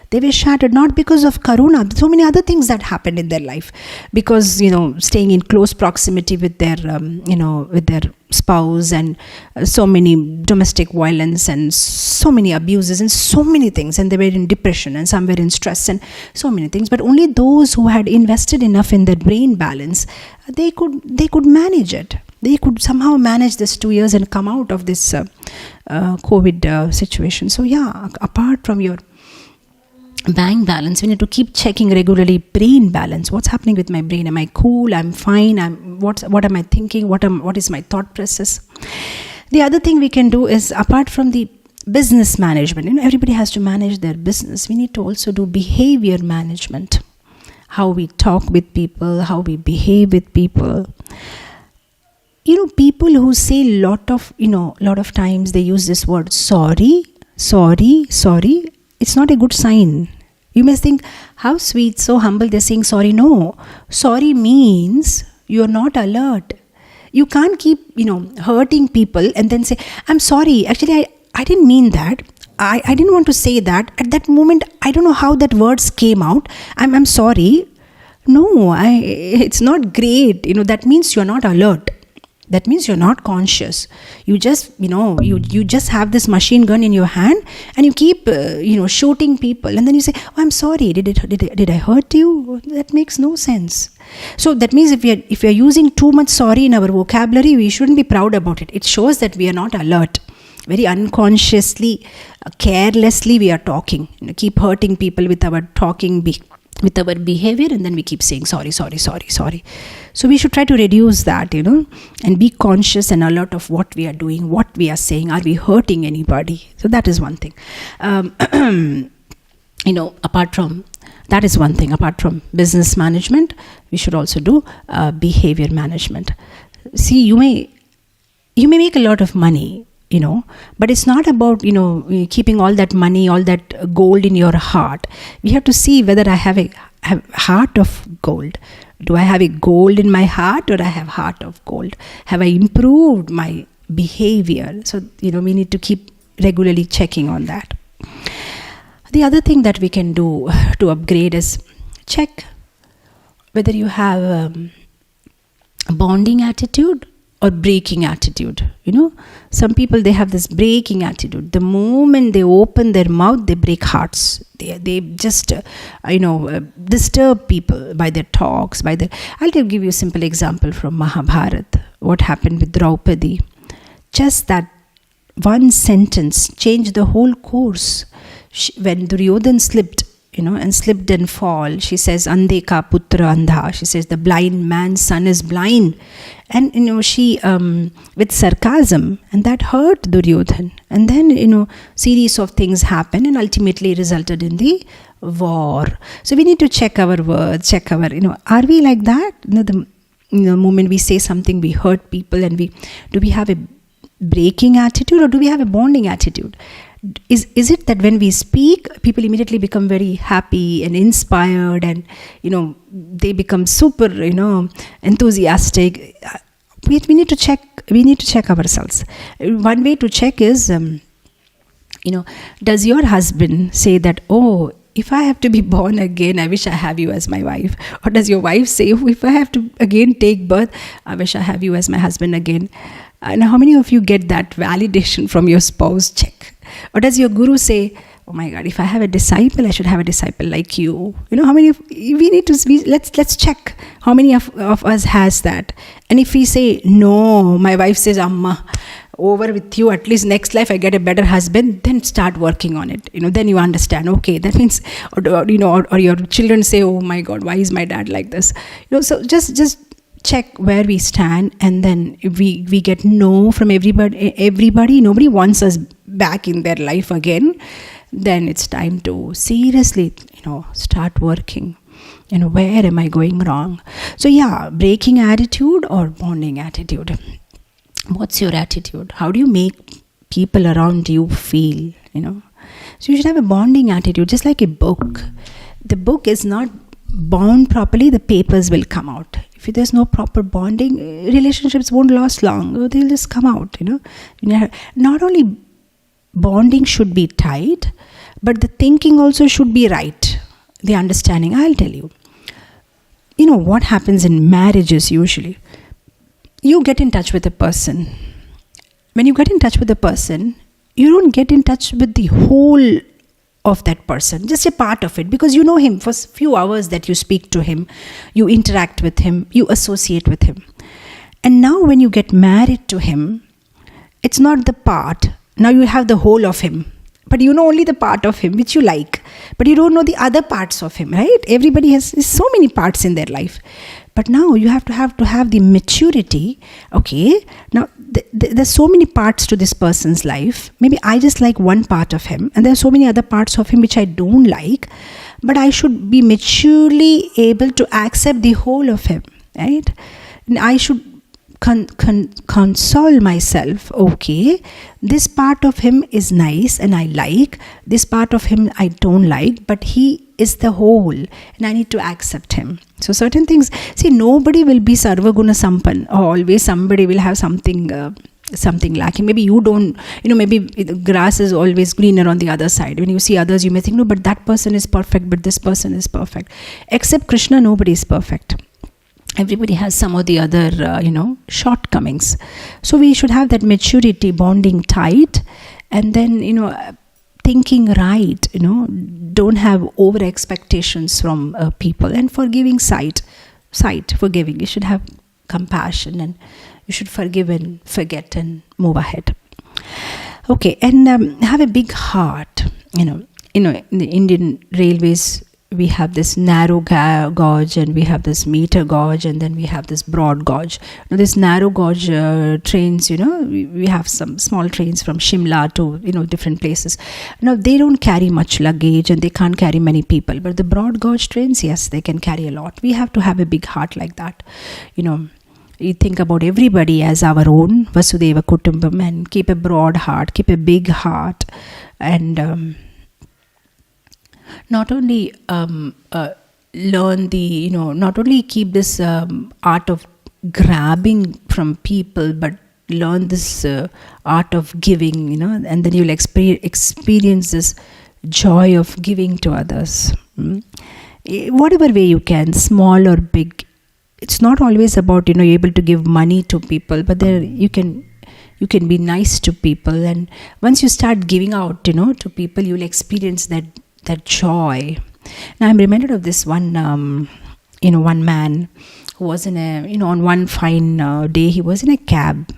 They were shattered not because of Corona, so many other things that happened in their life. Because, staying in close proximity with their, with their spouse, and so many domestic violence and so many abuses and so many things. And they were in depression and some were in stress and so many things. But only those who had invested enough in their brain balance, they could manage it. They could somehow manage this 2 years and come out of this COVID situation. So apart from your bank balance, we need to keep checking regularly brain balance. What's happening with my brain? Am I cool? I'm fine? What am I thinking? What is my thought process? The other thing we can do is, apart from the business management, everybody has to manage their business. We need to also do behavior management. How we talk with people, how we behave with people. People who say lot of times they use this word sorry. It's not a good sign. You must think, how sweet, so humble, they're saying sorry. No, sorry means you're not alert. You can't keep, hurting people and then say, I'm sorry. Actually, I didn't mean that. I didn't want to say that. At that moment, I don't know how that words came out. I'm sorry. No, it's not great. That means you're not alert. That means you're not conscious. You just, you just have this machine gun in your hand and you keep, shooting people. And then you say, oh, I'm sorry. Did I hurt you? That makes no sense. So that means if we are using too much sorry in our vocabulary, we shouldn't be proud about it. It shows that we are not alert. Very unconsciously, carelessly we are talking. Keep hurting people with our talking, with our behavior, and then we keep saying sorry. So we should try to reduce that, and be conscious and alert of what we are doing, what we are saying. Are we hurting anybody? So that is one thing. Apart from business management, we should also do behavior management. See, you may make a lot of money, but it's not about, keeping all that money, all that gold in your heart. We have to see whether I have a heart of gold. Do I have a gold in my heart, or I have heart of gold? Have I improved my behavior? So, we need to keep regularly checking on that. The other thing that we can do to upgrade is check whether you have a bonding attitude or breaking attitude. Some people, they have this breaking attitude. The moment they open their mouth, they break hearts. They just disturb people by their talks. I'll give you a simple example from Mahabharata. What happened with Draupadi? Just that one sentence changed the whole course. When Duryodhan slipped and fall, she says, Andeka putra andha. She says, the blind man's son is blind. And, she, with sarcasm, and that hurt Duryodhan. And then, series of things happened and ultimately resulted in the war. So we need to check our words, are we like that? The moment we say something, we hurt people, and do we have breaking attitude, or do we have a bonding attitude? Is it that when we speak, people immediately become very happy and inspired, and they become super enthusiastic? We need to check ourselves. One way to check is does your husband say that, oh, if I have to be born again, I wish I have you as my wife? Or does your wife say, oh, if I have to again take birth, I wish I have you as my husband again? And how many of you get that validation from your spouse? Check. Or does your guru say, oh my God, if I have a disciple, I should have a disciple like you? How many of let's check how many of us has that. And if we say, no, my wife says, Amma, over with you, at least next life I get a better husband, then start working on it. Then you understand, okay, that means, or your children say, oh my God, why is my dad like this? So just check where we stand, and then if we get no from everybody, nobody wants us back in their life again, then it's time to seriously, start working. Where am I going wrong? So yeah, breaking attitude or bonding attitude. What's your attitude? How do you make people around you feel? So you should have a bonding attitude, just like a book. The book is not bound properly, the papers will come out. If there's no proper bonding, relationships won't last long. They'll just come out. Not only bonding should be tight, but the thinking also should be right. The understanding. I'll tell you. What happens in marriages usually? You get in touch with a person. When you get in touch with a person, you don't get in touch with the whole of that person, just a part of it, because you know him for a few hours that you speak to him, you interact with him, you associate with him. And now when you get married to him, it's not the part. Now you have the whole of him, but you know only the part of him which you like, but you don't know the other parts of him, right? Everybody has so many parts in their life. But now you have to have the maturity. Okay, now there's so many parts to this person's life. Maybe I just like one part of him, and there are so many other parts of him which I don't like. But I should be maturely able to accept the whole of him, right? And I should console myself. Okay, this part of him is nice and I like. This part of him I don't like, but he is the whole, and I need to accept him. So certain things, see, nobody will be sarvaguna sampan. Always somebody will have something lacking. Maybe you don't, maybe the grass is always greener on the other side. When you see others, you may think, no, but that person is perfect, but this person is perfect. Except Krishna, nobody is perfect. Everybody has some or the other, shortcomings. So we should have that maturity, bonding tight, and then, thinking right, don't have over expectations from people, and forgiving forgiving. You should have compassion, and you should forgive and forget and move ahead. Okay, and have a big heart. In the Indian Railways, we have this narrow gauge, and we have this meter gauge, and then we have this broad gauge. Now this narrow gauge trains, we have some small trains from Shimla to different places. Now they don't carry much luggage, and they can't carry many people. But the broad gauge trains, yes, they can carry a lot. We have to have a big heart like that. You think about everybody as our own, Vasudeva Kutumbam, and keep a broad heart, keep a big heart, and not only learn the, not only keep this art of grabbing from people, but learn this art of giving, and then you'll experience this joy of giving to others. Whatever way you can, small or big. It's not always about, you're able to give money to people, but there you can be nice to people. And once you start giving out, to people, you'll experience that joy. Now I'm reminded of this one man who was in a, on one fine day, he was in a cab,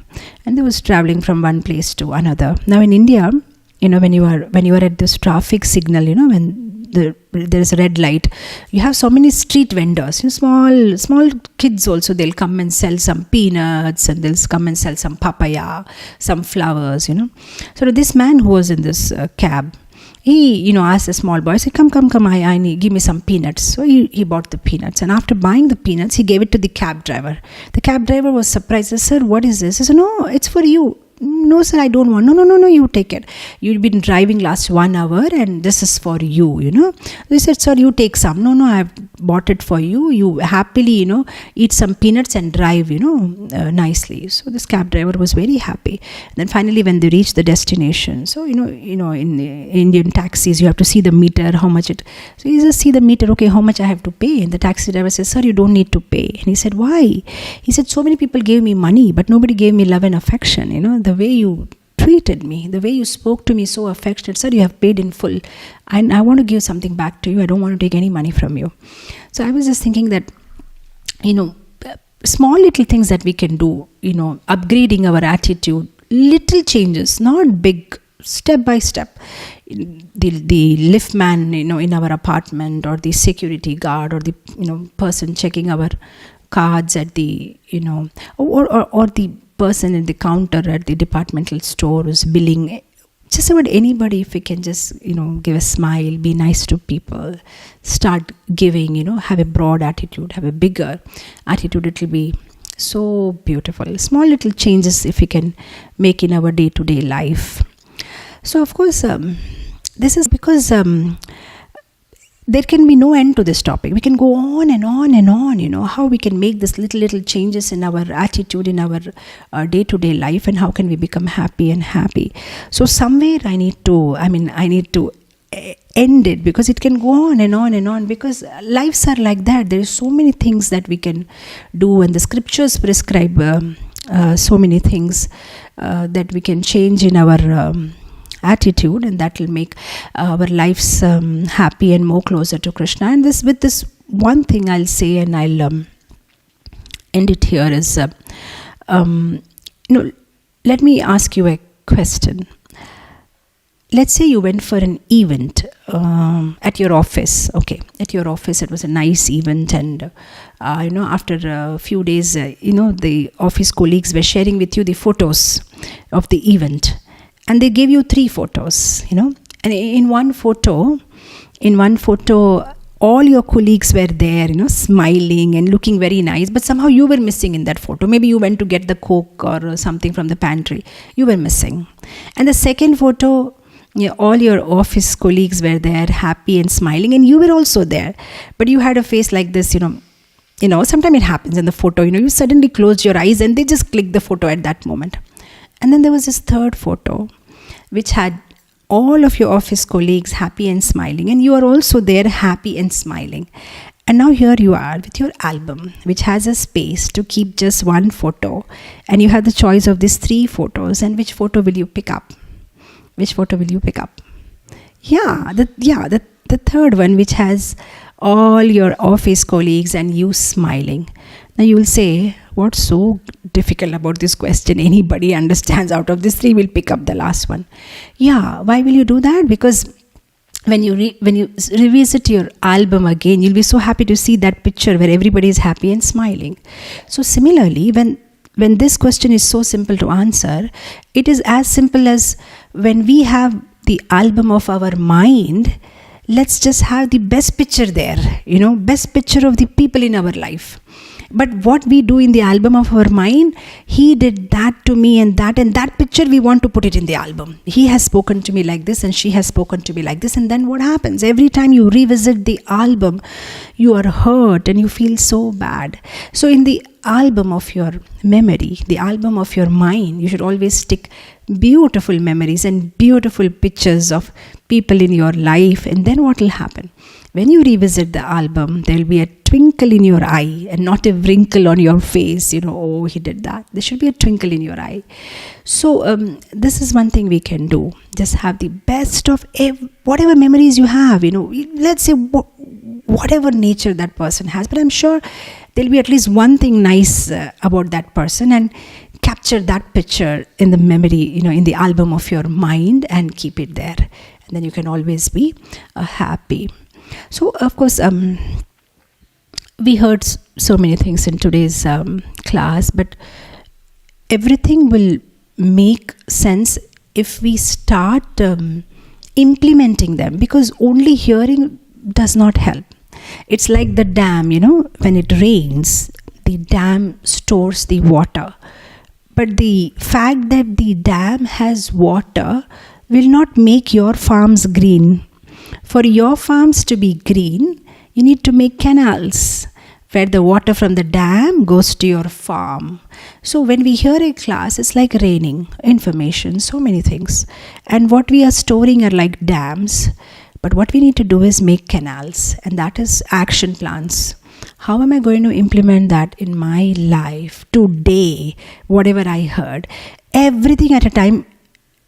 and he was traveling from one place to another. Now in India, when you are at this traffic signal, when there is a red light, you have so many street vendors, small kids also. They'll come and sell some peanuts, and they'll come and sell some papaya, some flowers. So this man who was in this cab, he asked a small boy, say, come, I need, give me some peanuts. So he bought the peanuts, and after buying the peanuts, he gave it to the cab driver. The cab driver was surprised. He said, sir, what is this? He said, no, it's for you. No sir, I don't want. No, you take it. You've been driving last 1 hour and this is for you. They said, sir, you take some. No, I've bought it for you. You happily, eat some peanuts and drive, nicely. So this cab driver was very happy. And then finally when they reached the destination, so, in the Indian taxis, you have to see the meter, how much it, so you just see the meter, okay, how much I have to pay. And the taxi driver says, sir, you don't need to pay. And he said, why? He said, so many people gave me money, but nobody gave me love and affection. The way you treated me, the way you spoke to me so affectionate, sir, you have paid in full. And I want to give something back to you. I don't want to take any money from you. So I was just thinking that, small little things that we can do, upgrading our attitude, little changes, not big, step by step. The lift man, in our apartment, or the security guard, or the, person checking our cards at the, or the person in the counter at the departmental store who's billing. Just about anybody, if we can just, give a smile, be nice to people, start giving, have a broad attitude, have a bigger attitude, it will be so beautiful. Small little changes if we can make in our day-to-day life. So of course, this is because there can be no end to this topic. We can go on and on and on, how we can make this little changes in our attitude, in our day-to-day life, and how can we become happy and happy. So somewhere I need to end it, because it can go on and on and on, because lives are like that. There is so many things that we can do, and the scriptures prescribe so many things that we can change in our attitude, and that will make our lives happy and more closer to Krishna. And with this one thing I'll say, and I'll end it here, is let me ask you a question. Let's say you went for an event at your office. Okay, at your office it was a nice event, and after a few days, the office colleagues were sharing with you the photos of the event. And they gave you 3 photos, and in one photo, all your colleagues were there, smiling and looking very nice, but somehow you were missing in that photo. Maybe you went to get the Coke or something from the pantry. You were missing. And the second photo, all your office colleagues were there, happy and smiling, and you were also there. But you had a face like this, sometimes it happens in the photo, you suddenly closed your eyes and they just clicked the photo at that moment. And then there was this third photo, which had all of your office colleagues happy and smiling, and you are also there happy and smiling. And now here you are with your album, which has a space to keep just one photo, and you have the choice of these 3 photos. And which photo will you pick up? Which photo will you pick up? The third one, which has all your office colleagues and you smiling. Now you will say, what's so difficult about this question? Anybody understands out of these 3 will pick up the last one. Yeah, why will you do that? Because when you revisit your album again, you'll be so happy to see that picture where everybody is happy and smiling. So similarly, when this question is so simple to answer, it is as simple as when we have the album of our mind, let's just have the best picture there, best picture of the people in our life. But what we do in the album of our mind, he did that to me and that picture we want to put it in the album. He has spoken to me like this and she has spoken to me like this. And then what happens? Every time you revisit the album, you are hurt and you feel so bad. So in the album of your memory, the album of your mind, you should always stick beautiful memories and beautiful pictures of people in your life. And then what will happen? When you revisit the album, there will be a twinkle in your eye and not a wrinkle on your face. Oh, he did that. There should be a twinkle in your eye. So this is one thing we can do. Just have the best of whatever memories you have. Let's say whatever nature that person has. But I'm sure there'll be at least one thing nice about that person, and capture that picture in the memory, in the album of your mind, and keep it there. And then you can always be happy. So, of course, we heard so many things in today's class, but everything will make sense if we start implementing them, because only hearing does not help. It's like the dam, when it rains, the dam stores the water. But the fact that the dam has water will not make your farms green. For your farms to be green, you need to make canals where the water from the dam goes to your farm. So when we hear a class, it's like raining, information, so many things. And what we are storing are like dams. But what we need to do is make canals, and that is action plans. How am I going to implement that in my life today? Whatever I heard, everything at a time,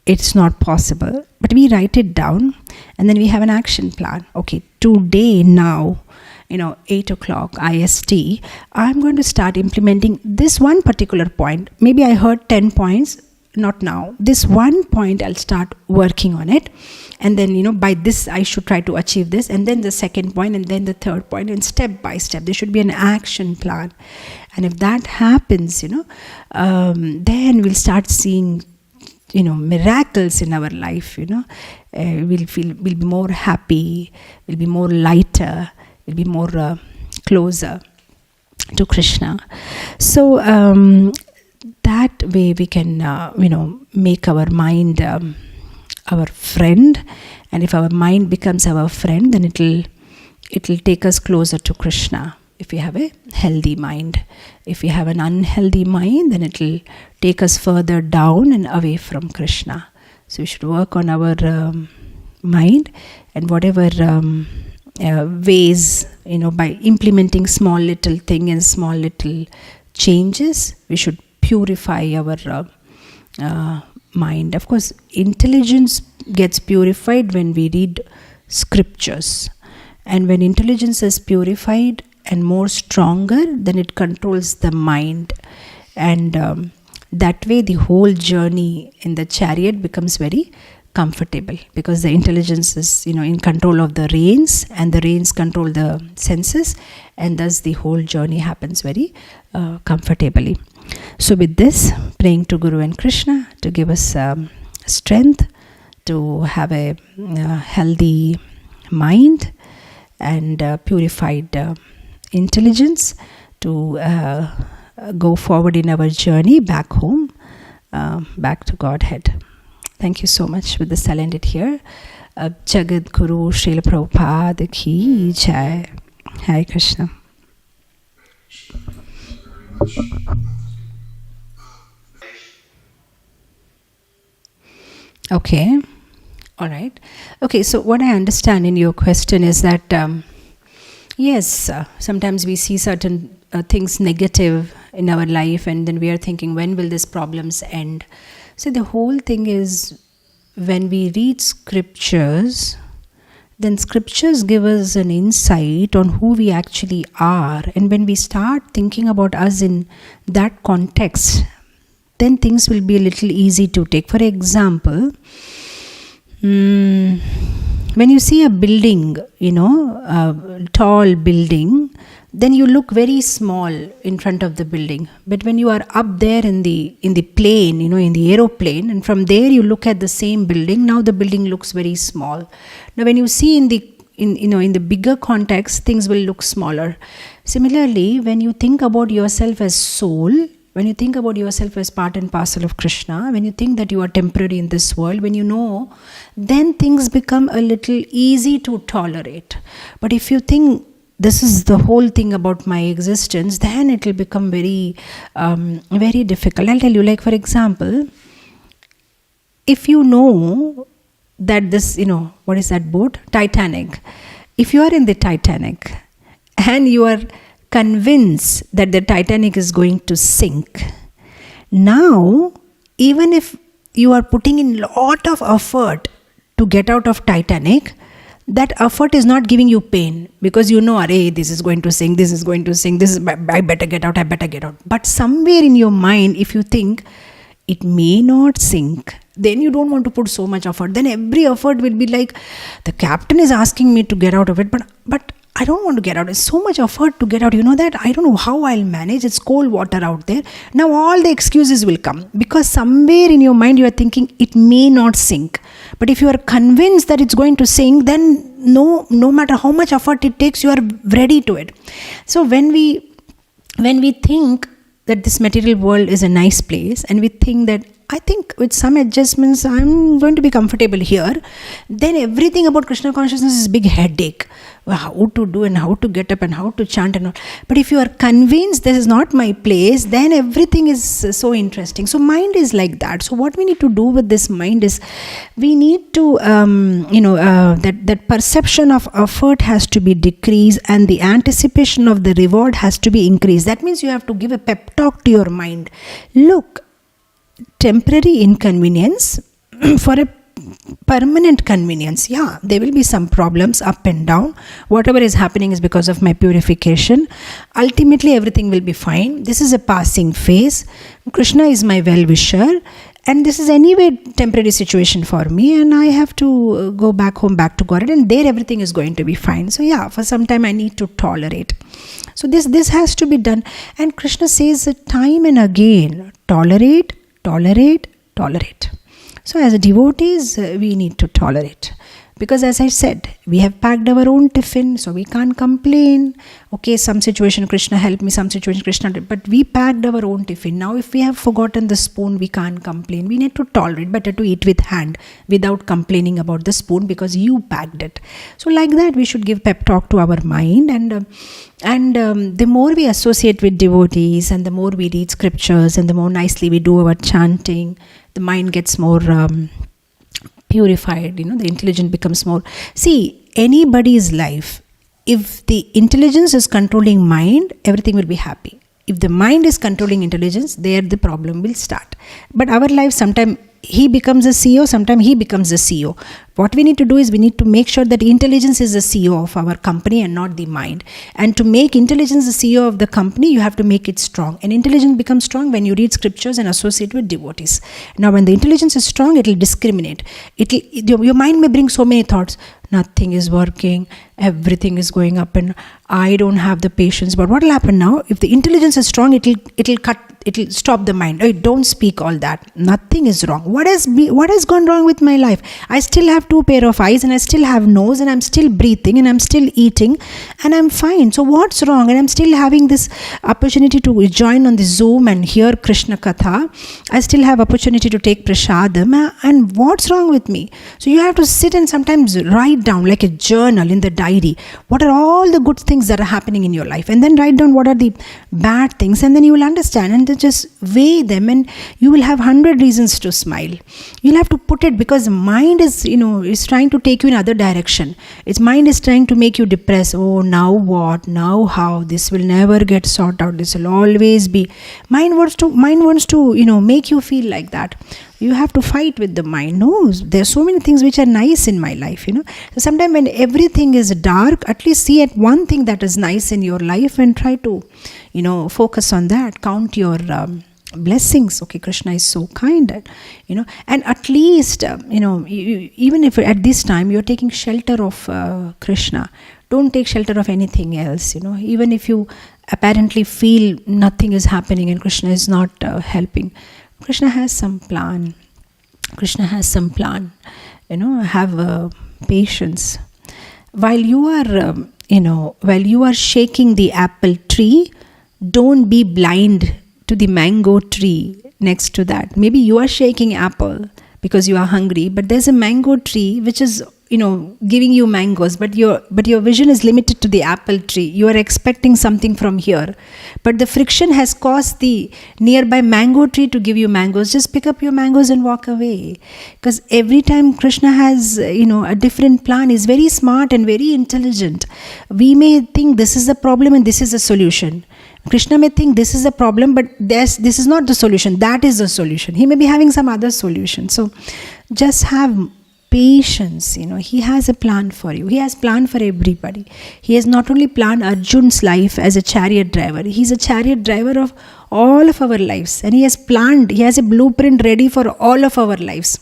it's not possible. But we write it down, and then we have an action plan. Okay, today, now, 8 o'clock IST, I'm going to start implementing this one particular point. Maybe I heard 10 points, not now. This one point, I'll start working on it. And then, by this, I should try to achieve this. And then the second point, and then the third point, and step by step. There should be an action plan. And if that happens, then we'll start seeing, miracles in our life, we'll be more happy, we'll be more lighter, we'll be more closer to Krishna. So that way we can, make our mind our friend, and if our mind becomes our friend, then it'll take us closer to Krishna. If we have a healthy mind, if we have an unhealthy mind, then it'll take us further down and away from Krishna. So we should work on our mind, and whatever ways, by implementing small little thing and small little changes, we should purify our mind. Of course, intelligence gets purified when we read scriptures, and when intelligence is purified and more stronger, then it controls the mind, and that way the whole journey in the chariot becomes very comfortable, because the intelligence is in control of the reins, and the reins control the senses, and thus the whole journey happens very comfortably. So with this, praying to Guru and Krishna to give us strength to have a healthy mind and purified intelligence to go forward in our journey back home, back to Godhead. Thank you so much. With this, I'll end it here. Jagat Guru Srila Prabhupada Ki Jai. Hare Krishna. Okay. All right. Okay, so what I understand in your question is that, yes, sometimes we see certain things negative in our life, and then we are thinking, when will these problems end? So the whole thing is, when we read scriptures, then scriptures give us an insight on who we actually are. And when we start thinking about us in that context, then things will be a little easy to take. For example, when you see a building, a tall building, then you look very small in front of the building. But when you are up there in the plane, in the aeroplane, and from there you look at the same building, now the building looks very small. Now when you see in the bigger context, things will look smaller. Similarly, when you think about yourself as soul, when you think about yourself as part and parcel of Krishna, when you think that you are temporary in this world, when you know, then things become a little easy to tolerate. But if you think this is the whole thing about my existence, then it will become very, very difficult. I'll tell you, like for example, if you know that this, what is that boat? Titanic. If you are in the Titanic and you are convinced that the Titanic is going to sink, now even if you are putting in lot of effort to get out of Titanic, that effort is not giving you pain, because this is going to sink, I better get out. But somewhere in your mind, if you think it may not sink, then you don't want to put so much effort. Then every effort will be like, the captain is asking me to get out of it, but I don't want to get out. It's so much effort to get out. That I don't know how I'll manage. It's cold water out there. Now all the excuses will come, because somewhere in your mind you are thinking it may not sink. But if you are convinced that it's going to sink, then no matter how much effort it takes, you are ready to it. So when we think that this material world is a nice place, and we think that I think with some adjustments I'm going to be comfortable here, then everything about Krishna consciousness is a big headache. Well, how to do and how to get up and how to chant and all. But if you are convinced this is not my place, then everything is so interesting. So mind is like that. So what we need to do with this mind is we need to that perception of effort has to be decreased, and the anticipation of the reward has to be increased. That means you have to give a pep talk to your mind. Look, temporary inconvenience for a permanent convenience. Yeah, there will be some problems up and down. Whatever is happening is because of my purification. Ultimately everything will be fine. This is a passing phase. Krishna is my well-wisher, and this is anyway temporary situation for me, and I have to go back home, back to God, and there everything is going to be fine. So yeah, for some time I need to tolerate. So this has to be done. And Krishna says time and again, tolerate, tolerate, tolerate. So as devotees, we need to tolerate. Because as I said, we have packed our own tiffin, so we can't complain. Okay, some situation Krishna helped me, some situation Krishna did, but we packed our own tiffin. Now if we have forgotten the spoon, we can't complain. We need to tolerate. Better to eat with hand without complaining about the spoon because you packed it. So like that, we should give pep talk to our mind, and the more we associate with devotees, and the more we read scriptures, and the more nicely we do our chanting, the mind gets more purified, the intelligence becomes more. See, anybody's life, if the intelligence is controlling mind, everything will be happy. If the mind is controlling intelligence, there the problem will start. But our life, sometimes he becomes a CEO, sometimes he becomes a CEO. What we need to do is we need to make sure that intelligence is the CEO of our company and not the mind. And to make intelligence the CEO of the company, you have to make it strong. And intelligence becomes strong when you read scriptures and associate with devotees. Now when the intelligence is strong, it will discriminate. Your mind may bring so many thoughts. Nothing is working, everything is going up, and I don't have the patience. But what will happen now? If the intelligence is strong, it will stop the mind. Oh, don't speak all that. Nothing is wrong. What has gone wrong with my life? I still have 2 pair of eyes, and I still have nose, and I'm still breathing, and I'm still eating, and I'm fine. So what's wrong? And I'm still having this opportunity to join on the Zoom and hear Krishna Katha. I still have opportunity to take prasadam, and what's wrong with me? So you have to sit and sometimes write down like a journal in the diary. What are all the good things that are happening in your life? And then write down what are the bad things, and then you will understand, and then just weigh them, and you will have 100 reasons to smile. You'll have to put it, because mind is trying to take you in other direction. Its mind is trying to make you depressed. Oh, now what? Now how? This will never get sorted out. This will always be. Mind wants to make you feel like that. You have to fight with the mind. No, there are so many things which are nice in my life, So sometimes when everything is dark, at least see at one thing that is nice in your life and try to, focus on that. Count your blessings. Okay, Krishna is so kind, and at least, even if at this time you're taking shelter of Krishna, don't take shelter of anything else, even if you apparently feel nothing is happening and Krishna is not helping. Krishna has some plan. Krishna has some plan. Have patience. While you are shaking the apple tree, don't be blind to the mango tree next to that. Maybe you are shaking apple because you are hungry, but there's a mango tree which is giving you mangoes, but your vision is limited to the apple tree. You are expecting something from here, but the friction has caused the nearby mango tree to give you mangoes. Just pick up your mangoes and walk away, because every time Krishna has a different plan. Is very smart and very intelligent. We may think this is the problem and this is the solution. Krishna may think this is a problem, but this is not the solution. That is the solution. He may be having some other solution. So just have patience. He has a plan for you. He has plan for everybody. He has not only planned Arjun's life as a chariot driver. He's a chariot driver of all of our lives, and he has a blueprint ready for all of our lives.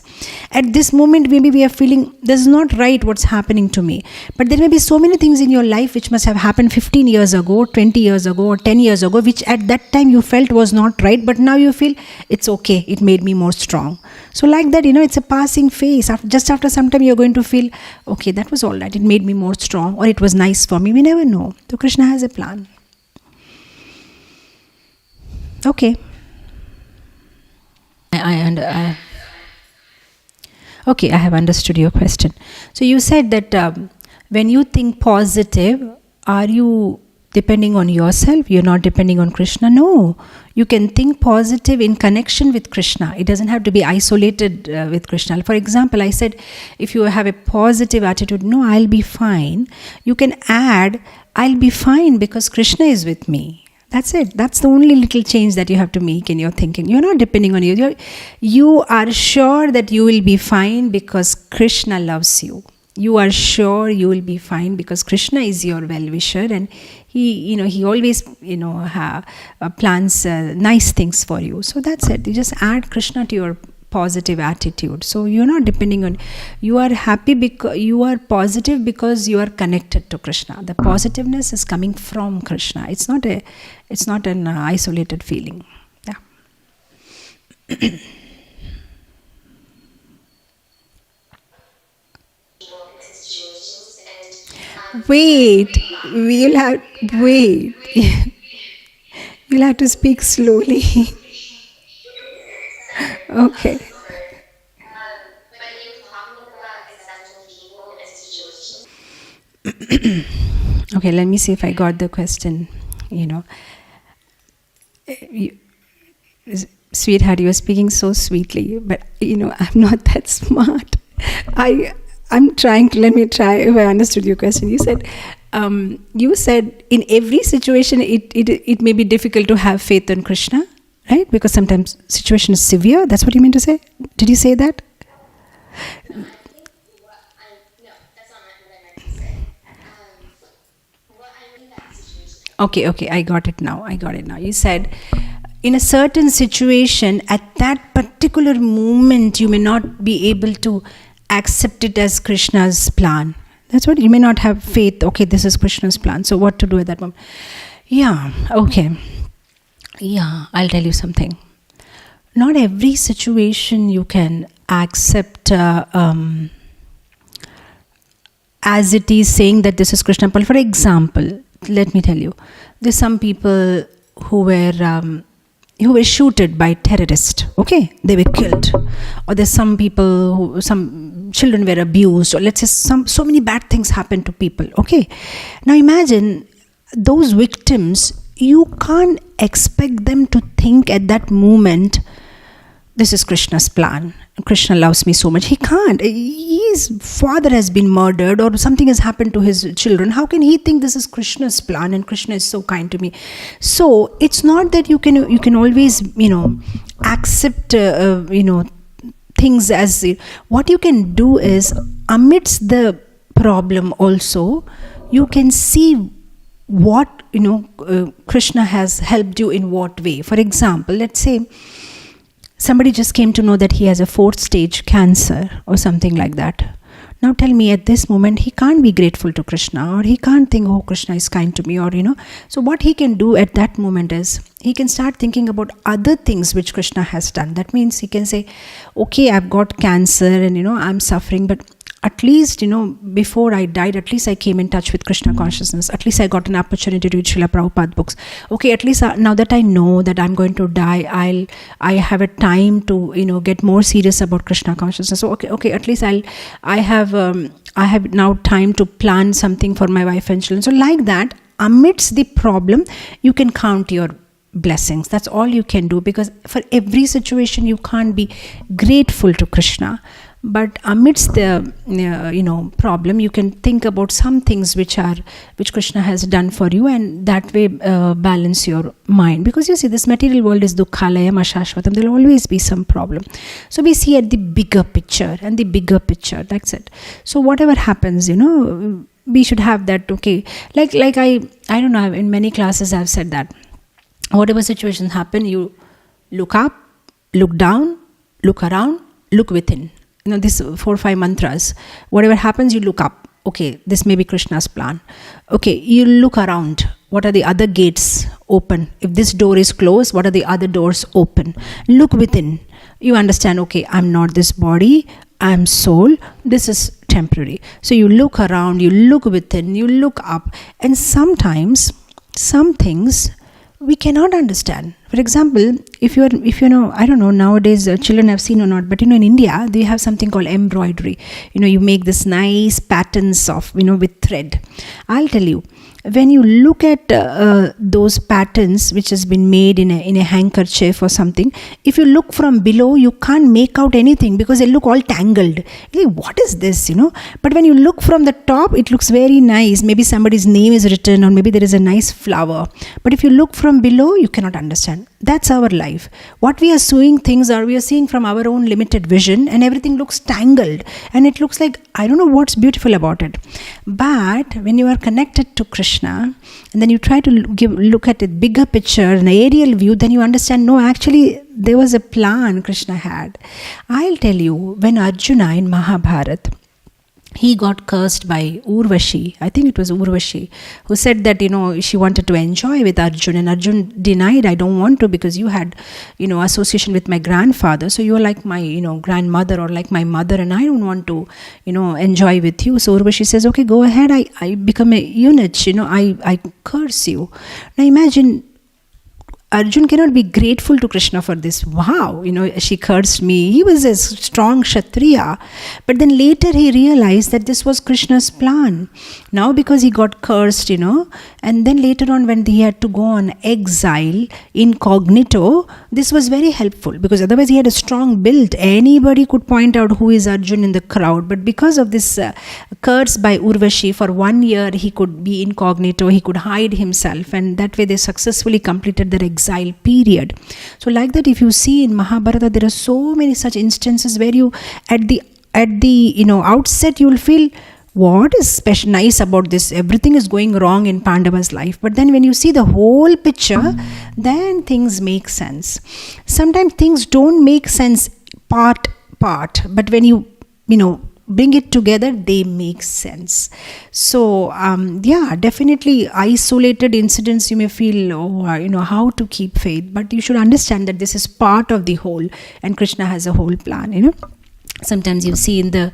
At this moment, maybe we are feeling this is not right what's happening to me, but there may be so many things in your life which must have happened 15 years ago, 20 years ago, or 10 years ago, which at that time you felt was not right, but now you feel it's okay, it made me more strong. So like that, it's a passing phase. Just after some time you're going to feel, okay, that was all right, it made me more strong, or it was nice for me. We never know. So Krishna has a plan. Okay. Okay, I have understood your question. So you said that when you think positive, are you depending on yourself? You're not depending on Krishna? No. You can think positive in connection with Krishna. It doesn't have to be isolated with Krishna. For example, I said, if you have a positive attitude, no, I'll be fine. You can add, I'll be fine because Krishna is with me. That's it. That's the only little change that you have to make in your thinking. You're not depending on you. You are sure that you will be fine because Krishna loves you. You are sure you will be fine because Krishna is your well-wisher, and he always plans nice things for you. So that's it. You just add Krishna to your positive attitude. So you're not depending on, you are happy because you are positive because you are connected to Krishna. The positiveness is coming from Krishna. It's not an isolated feeling. Yeah. Wait. You'll have to speak slowly. Okay. Okay, let me see if I got the question. Sweetheart, you are speaking so sweetly, but I'm not that smart. I'm trying to, let me try if I understood your question. You said in every situation it may be difficult to have faith in Krishna, right? Because sometimes situation is severe. That's what you mean to say? Did you say that? No, that's not what I meant to say. What I mean that situation. Okay, I got it now. You said in a certain situation, at that particular moment, you may not be able to accept it as Krishna's plan. That's what, you may not have faith. Okay, this is Krishna's plan. So what to do at that moment? Yeah, okay. Yeah, I'll tell you something. Not every situation you can accept as it is, saying that this is Krishna plan. For example, let me tell you, there's some people who were shooted by terrorists. Okay, they were killed. Or there's some people some children were abused, or let's say so many bad things happen to people. Okay, now imagine those victims. You can't expect them to think at that moment, this is Krishna's plan. Krishna loves me so much. He can't. His father has been murdered or something has happened to his children. How can he think this is Krishna's plan and Krishna is so kind to me? So it's not that you can always accept things as what you can do is, amidst the problem also, you can see what Krishna has helped you in what way. For example, let's say somebody just came to know that he has a 4th stage cancer or something like that. Now tell me, at this moment he can't be grateful to Krishna, or he can't think, oh, Krishna is kind to me, or so what he can do at that moment is he can start thinking about other things which Krishna has done. That means he can say, okay, I've got cancer and I'm suffering, but at least, before I died, at least I came in touch with Krishna consciousness. At least I got an opportunity to read Srila Prabhupada books. Okay, at least now that I know that I'm going to die, I have a time to, get more serious about Krishna consciousness. So, okay, at least I have now time to plan something for my wife and children. So like that, amidst the problem, you can count your blessings. That's all you can do, because for every situation you can't be grateful to Krishna. But amidst the problem, you can think about some things which Krishna has done for you, and that way balance your mind. Because you see, this material world is dukkhalayam ashashvatam. There will always be some problem. So we see at the bigger picture, and the bigger picture. That's it. So whatever happens, we should have that. Okay, like I don't know. In many classes I've said that whatever situations happen, you look up, look down, look around, look within. These 4 or 5 mantras. Whatever happens, you look up. Okay, this may be Krishna's plan. Okay, you look around. What are the other gates open? If this door is closed, what are the other doors open? Look within. You understand, okay, I'm not this body, I'm soul. This is temporary. So you look around, you look within, you look up. And sometimes, some things we cannot understand. For example, if you know, I don't know, nowadays children have seen or not, but in India they have something called embroidery. You make this nice patterns of, with thread. I'll tell you, when you look at those patterns which has been made in a handkerchief or something, if you look from below, you can't make out anything because they look all tangled. Like, what is this, But when you look from the top, it looks very nice. Maybe somebody's name is written, or maybe there is a nice flower. But if you look from below, you cannot understand. That's our life. What we are seeing we are seeing from our own limited vision, and everything looks tangled, and it looks like, I don't know what's beautiful about it. But when you are connected to Krishna, and then you try to look at a bigger picture, an aerial view, then you understand, no, actually there was a plan Krishna had. I'll tell you, when Arjuna in Mahabharata, he got cursed by Urvashi. I think it was Urvashi who said that, she wanted to enjoy with Arjun, and Arjun denied, I don't want to, because you had, association with my grandfather. So you're like my, grandmother, or like my mother, and I don't want to, enjoy with you. So Urvashi says, okay, go ahead. I become a eunuch, I curse you. Now imagine, Arjun cannot be grateful to Krishna for this. Wow, she cursed me. He was a strong Kshatriya. But then later he realized that this was Krishna's plan. Now because he got cursed, and then later on when he had to go on exile incognito, this was very helpful, because otherwise he had a strong build. Anybody could point out who is Arjun in the crowd. But because of this curse by Urvashi, for 1 year he could be incognito, he could hide himself, and that way they successfully completed their exile period. So like that, if you see in Mahabharata, there are so many such instances where you at the outset you will feel, what is special nice about this? Everything is going wrong in Pandava's life. But then when you see the whole picture, then things make sense. Sometimes things don't make sense part, but when you bring it together, they make sense. So definitely isolated incidents, you may feel, how to keep faith, but you should understand that this is part of the whole, and Krishna has a whole plan. Sometimes you see in the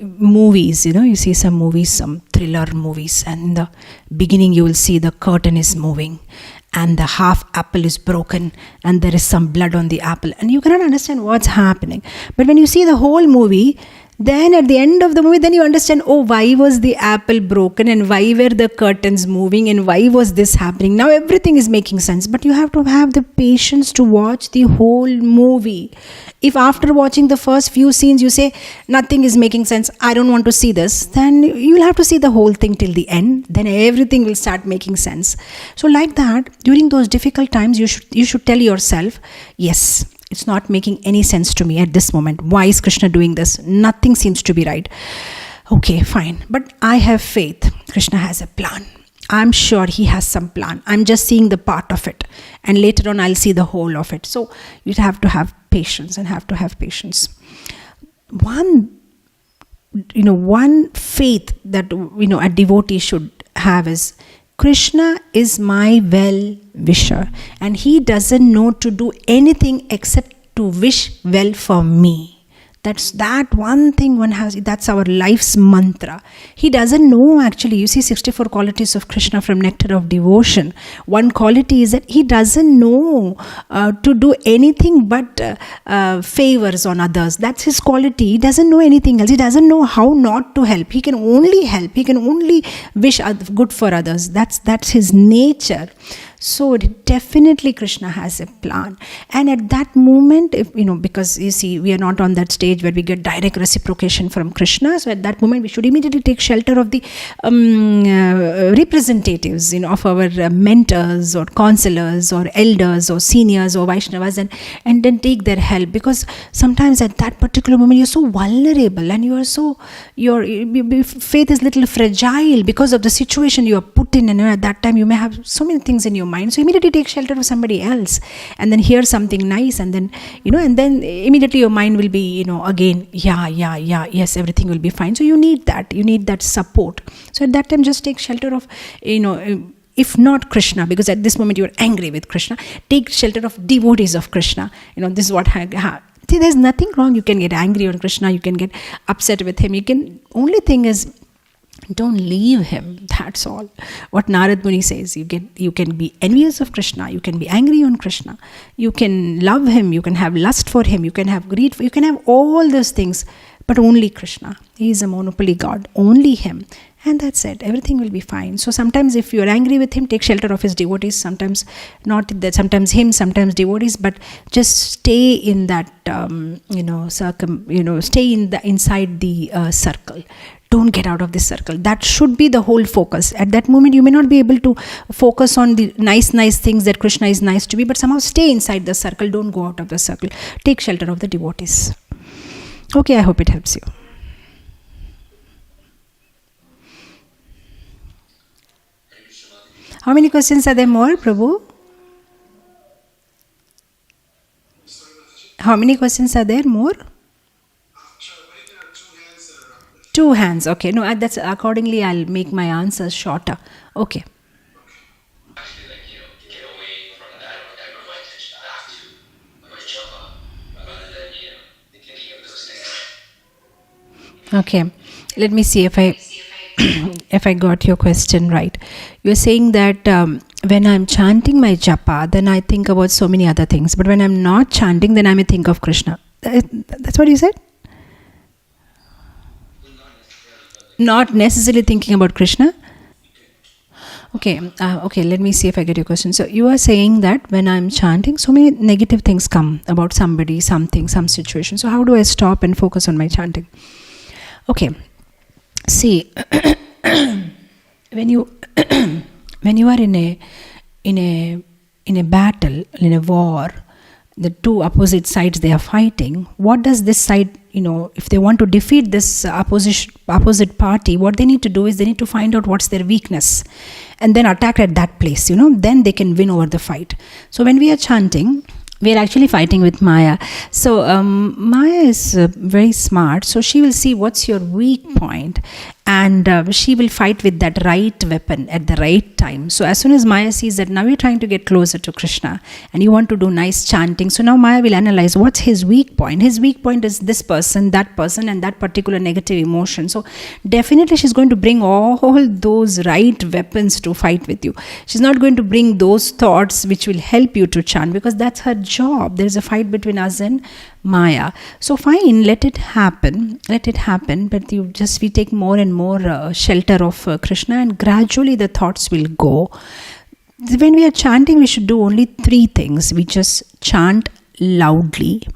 movies, you see some movies, some thriller movies, and in the beginning you will see the curtain is moving, and the half apple is broken, and there is some blood on the apple, and you cannot understand what's happening. But when you see the whole movie, then at the end of the movie, then you understand, why was the apple broken, and why were the curtains moving, and why was this happening. Now everything is making sense, but you have to have the patience to watch the whole movie. If after watching the first few scenes you say, nothing is making sense, I don't want to see this, then you will have to see the whole thing till the end. Then everything will start making sense. So like that, during those difficult times, you should tell yourself, yes, it's not making any sense to me at this moment. Why is Krishna doing this? Nothing seems to be right. Okay, fine. But I have faith. Krishna has a plan. I'm sure he has some plan. I'm just seeing the part of it. And later on, I'll see the whole of it. So you have to have patience and have to have patience. One faith that, a devotee should have is, Krishna is my well-wisher, and he doesn't know to do anything except to wish well for me. That's that one thing one has, that's our life's mantra. He doesn't know actually. You see 64 qualities of Krishna from Nectar of Devotion. One quality is that he doesn't know to do anything but favors on others. That's his quality. He doesn't know anything else. He doesn't know how not to help. He can only help. He can only wish good for others. That's his nature. So definitely Krishna has a plan. And at that moment, because you see, we are not on that stage where we get direct reciprocation from Krishna. So at that moment, we should immediately take shelter of the representatives, of our mentors or counselors or elders or seniors or Vaishnavas, and then take their help. Because sometimes at that particular moment, you're so vulnerable, and your faith is little fragile because of the situation you are put in. And at that time, you may have so many things in your mind. So immediately take shelter of somebody else, and then hear something nice, and then and then immediately your mind will be again, yes, everything will be fine. So you need that support. So at that time, just take shelter of if not Krishna, because at this moment you are angry with Krishna, take shelter of devotees of Krishna. This is what see, there's nothing wrong. You can get angry on Krishna, you can get upset with him, only thing is, Don't leave him. That's all. What Narad Muni says. You can be envious of Krishna. You can be angry on Krishna. You can love him. You can have lust for him. You can have greed. You can have all those things. But only Krishna. He is a monopoly God. Only him. And that's it. Everything will be fine. So sometimes if you are angry with him, take shelter of his devotees. Sometimes not that. Sometimes him. Sometimes devotees. But just stay in that stay inside the circle. Don't get out of this circle. That should be the whole focus. At that moment, you may not be able to focus on the nice things that Krishna is nice to be, but somehow stay inside the circle. Don't go out of the circle. Take shelter of the devotees. Okay, I hope it helps you. How many questions are there more, Prabhu? How many questions are there more? Two hands. Okay. No, that's accordingly I'll make my answers shorter. Okay. Actually, get away from that or divert my attention back to my japa rather than, thinking of those things. Okay. Let me see if I got your question right. You're saying that when I'm chanting my japa, then I think about so many other things. But when I'm not chanting, then I may think of Krishna. That's what you said? Not necessarily thinking about Krishna. Okay, let me see if I get your question. So you are saying that when I'm chanting, so many negative things come about somebody, something, some situation. So how do I stop and focus on my chanting? Okay, see, when you are in a battle, in a war, the two opposite sides, they are fighting. What does this side, if they want to defeat this opposite party, what they need to do is they need to find out what's their weakness and then attack at that place, then they can win over the fight. So when we are chanting, we are actually fighting with Maya. So Maya is very smart. So she will see what's your weak point, and she will fight with that right weapon at the right time. So as soon as Maya sees that now you're trying to get closer to Krishna and you want to do nice chanting, so now Maya will analyze what's his weak point. His weak point is this person, and that particular negative emotion. So definitely she's going to bring all those right weapons to fight with you. She's not going to bring those thoughts which will help you to chant, because that's her job. There's a fight between us and Maya. So fine, let it happen, but we take more and more shelter of Krishna, and gradually the thoughts will go. When we are chanting, we should do only three things. We just chant loudly,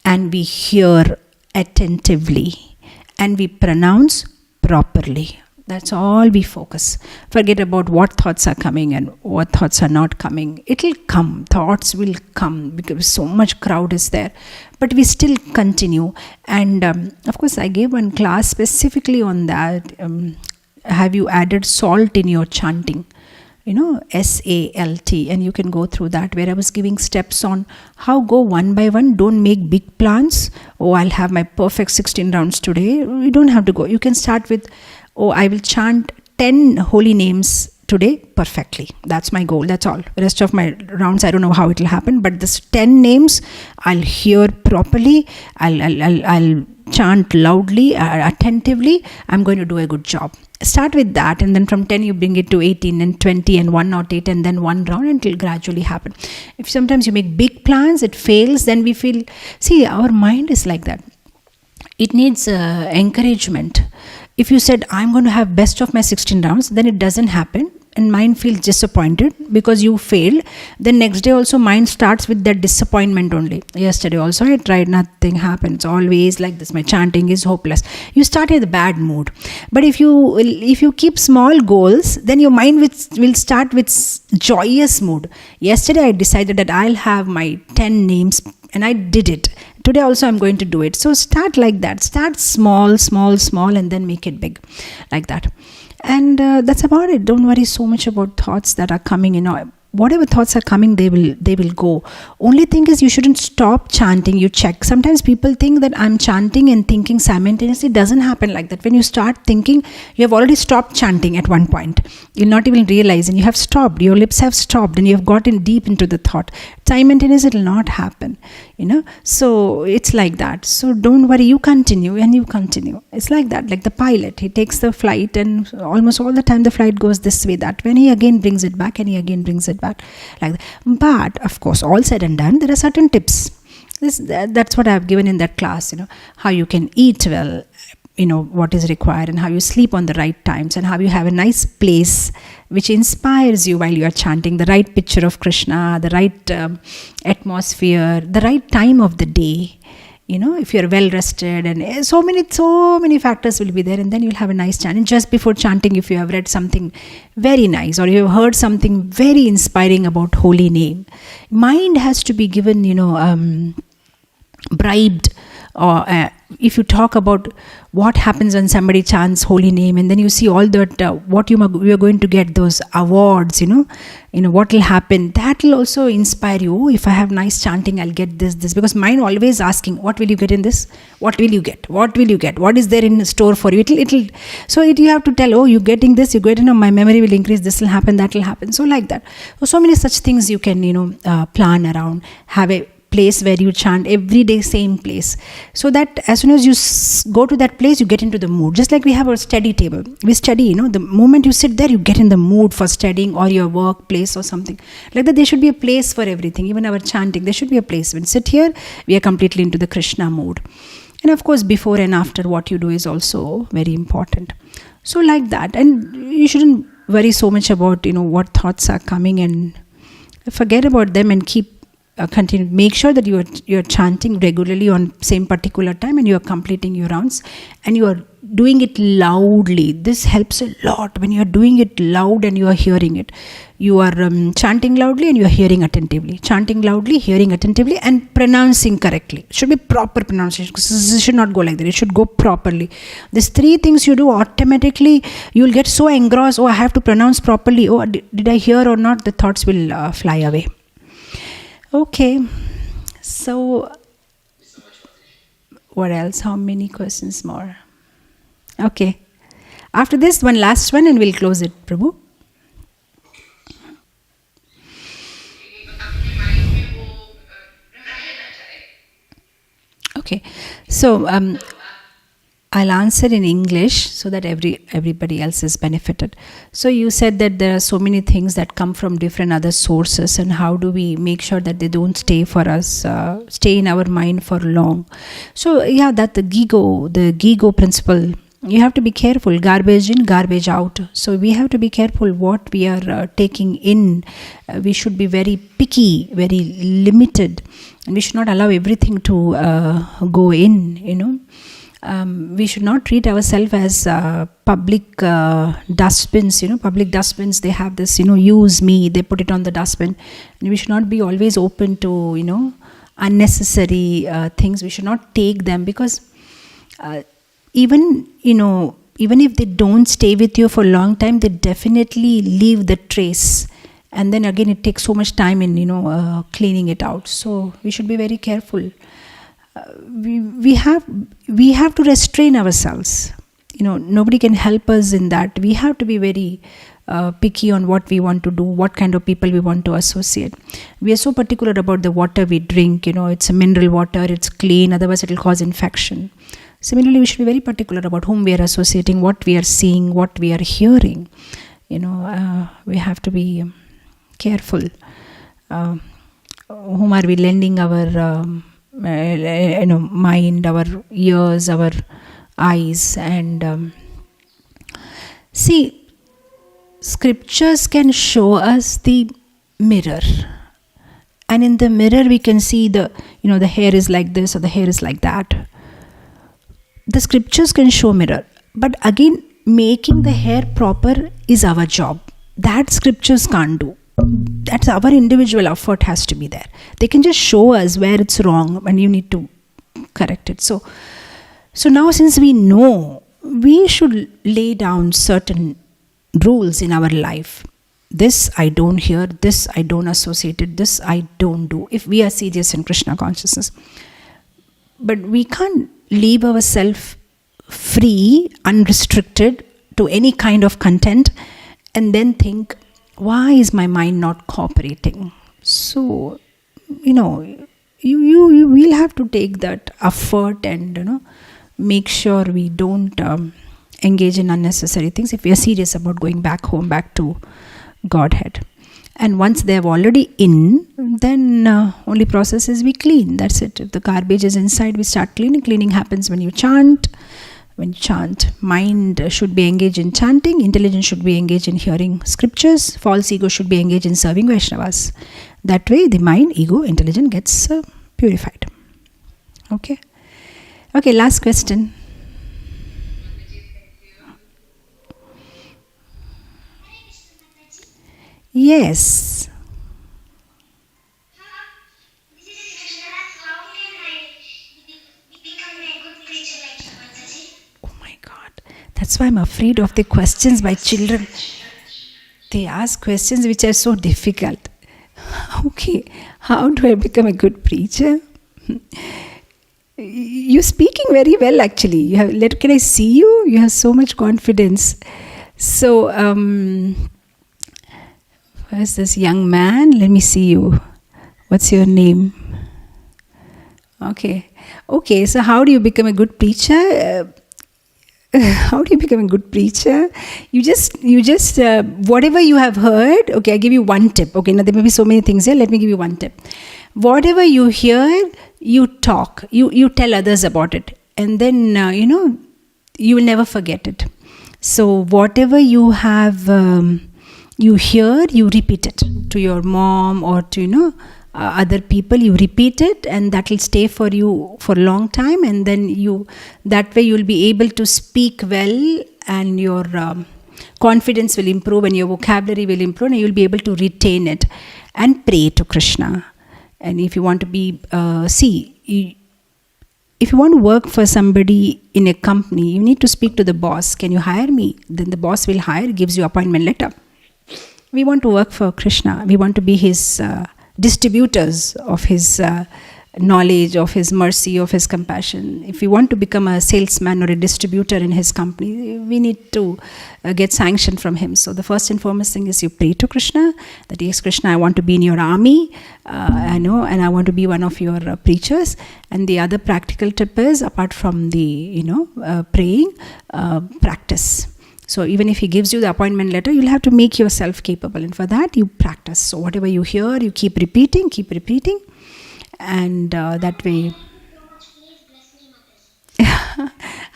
and we hear attentively, and we pronounce properly. That's all we focus. Forget about what thoughts are coming and what thoughts are not coming. It'll come. Thoughts will come because so much crowd is there. But we still continue. And of course, I gave one class specifically on that. Have you added salt in your chanting? SALT, and you can go through that, where I was giving steps on how go one by one. Don't make big plans. I'll have my perfect 16 rounds today. You don't have to go. You can start with, I will chant 10 holy names today perfectly. That's my goal. That's all. The rest of my rounds, I don't know how it will happen, but this 10 names I'll hear properly. I'll chant loudly, attentively. I'm going to do a good job. Start with that, and then from 10 you bring it to 18 and 20 and 108, and then one round, and it will gradually happen. If sometimes you make big plans, it fails, then we feel, our mind is like that. It needs encouragement. If you said, I'm going to have best of my 16 rounds, then it doesn't happen, and mind feels disappointed because you failed. Then next day also mind starts with that disappointment only. Yesterday also I tried, nothing happened. It's always like this. My chanting is hopeless. You start in a bad mood. But if you keep small goals, then your mind will start with joyous mood. Yesterday I decided that I'll have my 10 names, and I did it. Today also I'm going to do it. So start like that. Start small, and then make it big, like that. And that's about it. Don't worry so much about thoughts that are coming. whatever thoughts are coming, they will go. Only thing is, you shouldn't stop chanting. You check. Sometimes people think that I'm chanting and thinking simultaneously. It doesn't happen like that. When you start thinking, you have already stopped chanting at one point. You'll not even realize, and you have stopped. Your lips have stopped, and you have gotten deep into the thought. Simultaneously, it will not happen. So it's like that. So don't worry. You continue, and you continue. It's like that. Like the pilot, he takes the flight, and almost all the time the flight goes this way, that way, and he again brings it back, and he again brings it back, like that. But of course, all said and done, there are certain tips. That's what I've given in that class. How you can eat well, what is required, and how you sleep on the right times, and how you have a nice place which inspires you while you are chanting, the right picture of Krishna, the right atmosphere, the right time of the day. If you're well rested, and so many factors will be there, and then you'll have a nice chant. And just before chanting, if you have read something very nice, or you have heard something very inspiring about holy name, mind has to be given, bribed. Or if you talk about what happens when somebody chants holy name, and then you see all that, what you are going to get, those awards, what will happen, that will also inspire you. Oh, if I have nice chanting, I'll get this, because mind always asking, what will you get in this? What will you get? What will you get? What is there in store for you? You have to tell, oh, you're getting this, you get, my memory will increase, this will happen, that will happen. So like that. So many such things you can, plan around. Have a place where you chant every day, same place, so that as soon as you go to that place, you get into the mood. Just like we have a study table, we study, the moment you sit there, you get in the mood for studying, or your workplace or something like that. There should be a place for everything. Even our chanting, there should be a place. When sit here, we are completely into the Krishna mood. And of course, before and after, what you do is also very important. So like that. And you shouldn't worry so much about what thoughts are coming, and forget about them, and keep continue. Make sure that you're chanting regularly on same particular time, and you are completing your rounds, and you are doing it loudly. This helps a lot. When you are doing it loud and you are hearing it, you are chanting loudly and you are hearing attentively. Chanting loudly, hearing attentively, and pronouncing correctly. It should be proper pronunciation. It should not go like that. It should go properly. These three things you do, automatically you will get so engrossed. Oh, I have to pronounce properly. Oh, did I hear or not? The thoughts will fly away. Okay, so what else? How many questions more? Okay, after this, one last one, and we'll close it, Prabhu. Okay, so I'll answer in English so that everybody else is benefited. So you said that there are so many things that come from different other sources, and how do we make sure that they don't stay for us, stay in our mind for long? So yeah, that the gigo principle. You have to be careful. Garbage in, garbage out. So we have to be careful what we are taking in. We should be very picky, very limited, and we should not allow everything to go in. We should not treat ourselves as public dustbins. Public dustbins, they have this, use me, they put it on the dustbin. And we should not be always open to, unnecessary things. We should not take them, because even if they don't stay with you for a long time, they definitely leave the trace. And then again, it takes so much time in, cleaning it out. So we should be very careful. We have to restrain ourselves. Nobody can help us in that. We have to be very picky on what we want to do, what kind of people we want to associate. We are so particular about the water we drink. It's a mineral water, it's clean, otherwise it will cause infection. Similarly, we should be very particular about whom we are associating, what we are seeing, what we are hearing. We have to be careful. Whom are we lending our mind, our ears, our eyes? And see, scriptures can show us the mirror, and in the mirror we can see the hair is like this or the hair is like that. The scriptures can show mirror, but again, making the hair proper is our job. That scriptures can't do. That's our individual effort has to be there. They can just show us where it's wrong and you need to correct it. So now, since we know, we should lay down certain rules in our life. this I don't hear, this I don't associate it, this I don't do, if we are serious in Krishna consciousness. But we can't leave ourselves free, unrestricted to any kind of content and then think, why is my mind not cooperating? So, you will have to take that effort and, make sure we don't engage in unnecessary things if we are serious about going back home, back to Godhead. And once they're already in, then only process is we clean. That's it. If the garbage is inside, we start cleaning. Cleaning happens when you chant. When you chant, mind should be engaged in chanting. Intelligence should be engaged in hearing scriptures. False ego should be engaged in serving Vaishnavas. That way, the mind, ego, intelligence gets purified. Okay. Okay, last question. Yes. This is Krishna. How can I become a good preacher like you, Mataji? Oh my God. That's why I'm afraid of the questions by children. They ask questions which are so difficult. Okay, how do I become a good preacher? You're speaking very well, actually. Can I see you? You have so much confidence. So, where's this young man? Let me see you. What's your name? Okay. So how do you become a good preacher? How do you become a good preacher? You just whatever you have heard. Okay, I give you one tip. Okay, now there may be so many things here. Let me give you one tip. Whatever you hear, you talk. You tell others about it, and then you will never forget it. So whatever you have, you hear, you repeat it to your mom or to other people. You repeat it, and that will stay for you for a long time. And then that way you'll be able to speak well, and your confidence will improve, and your vocabulary will improve, and you'll be able to retain it. And pray to Krishna. And if you want to be, if you want to work for somebody in a company, you need to speak to the boss. Can you hire me? Then the boss will hire, gives you appointment letter. We want to work for Krishna. We want to be his distributors of his knowledge, of his mercy, of his compassion. If we want to become a salesman or a distributor in his company, we need to get sanction from him. So the first and foremost thing is you pray to Krishna, that yes, Krishna, I want to be in your army, and I want to be one of your preachers. And the other practical tip is, apart from the praying, practice. So even if he gives you the appointment letter, you'll have to make yourself capable, and for that you practice. So whatever you hear, you keep repeating, and that way.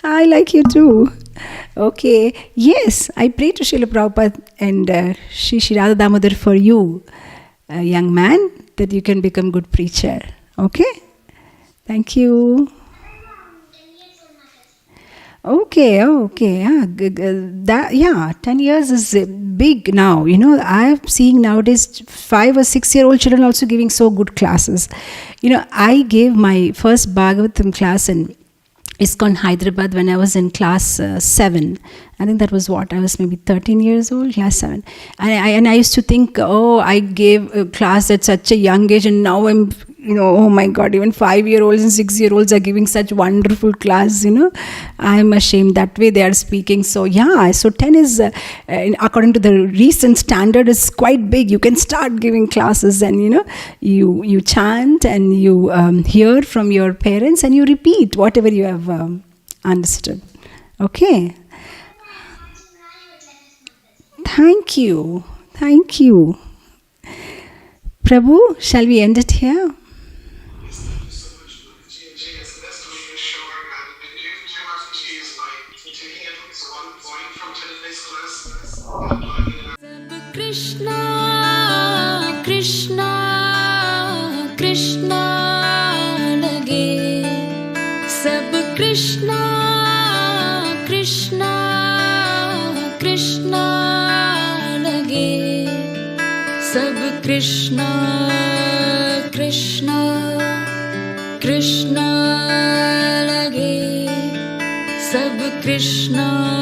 I like you too. Okay. Yes, I pray to Srila Prabhupada and Shri Radha Damodar for you, young man, that you can become good preacher. Okay? Thank you. Okay. 10 years is big now. I'm seeing nowadays 5 or 6 year old children also giving so good classes. I gave my first Bhagavatam class in ISKCON Hyderabad when I was in class 7. I think that was I was maybe 13 years old, class 7. And I used to think, I gave a class at such a young age, and now I'm, oh my God, even 5-year-olds and 6-year-olds are giving such wonderful class, I'm ashamed. That way they are speaking. So 10 is, according to the recent standard, is quite big. You can start giving classes, and you chant, and you hear from your parents, and you repeat whatever you have understood. Okay. Thank you. Prabhu, shall we end it here? Krishna, Krishna, Krishna lage. Sab Krishna, Krishna, Krishna lage. Sab Krishna, Krishna, Krishna lage. Sab Krishna.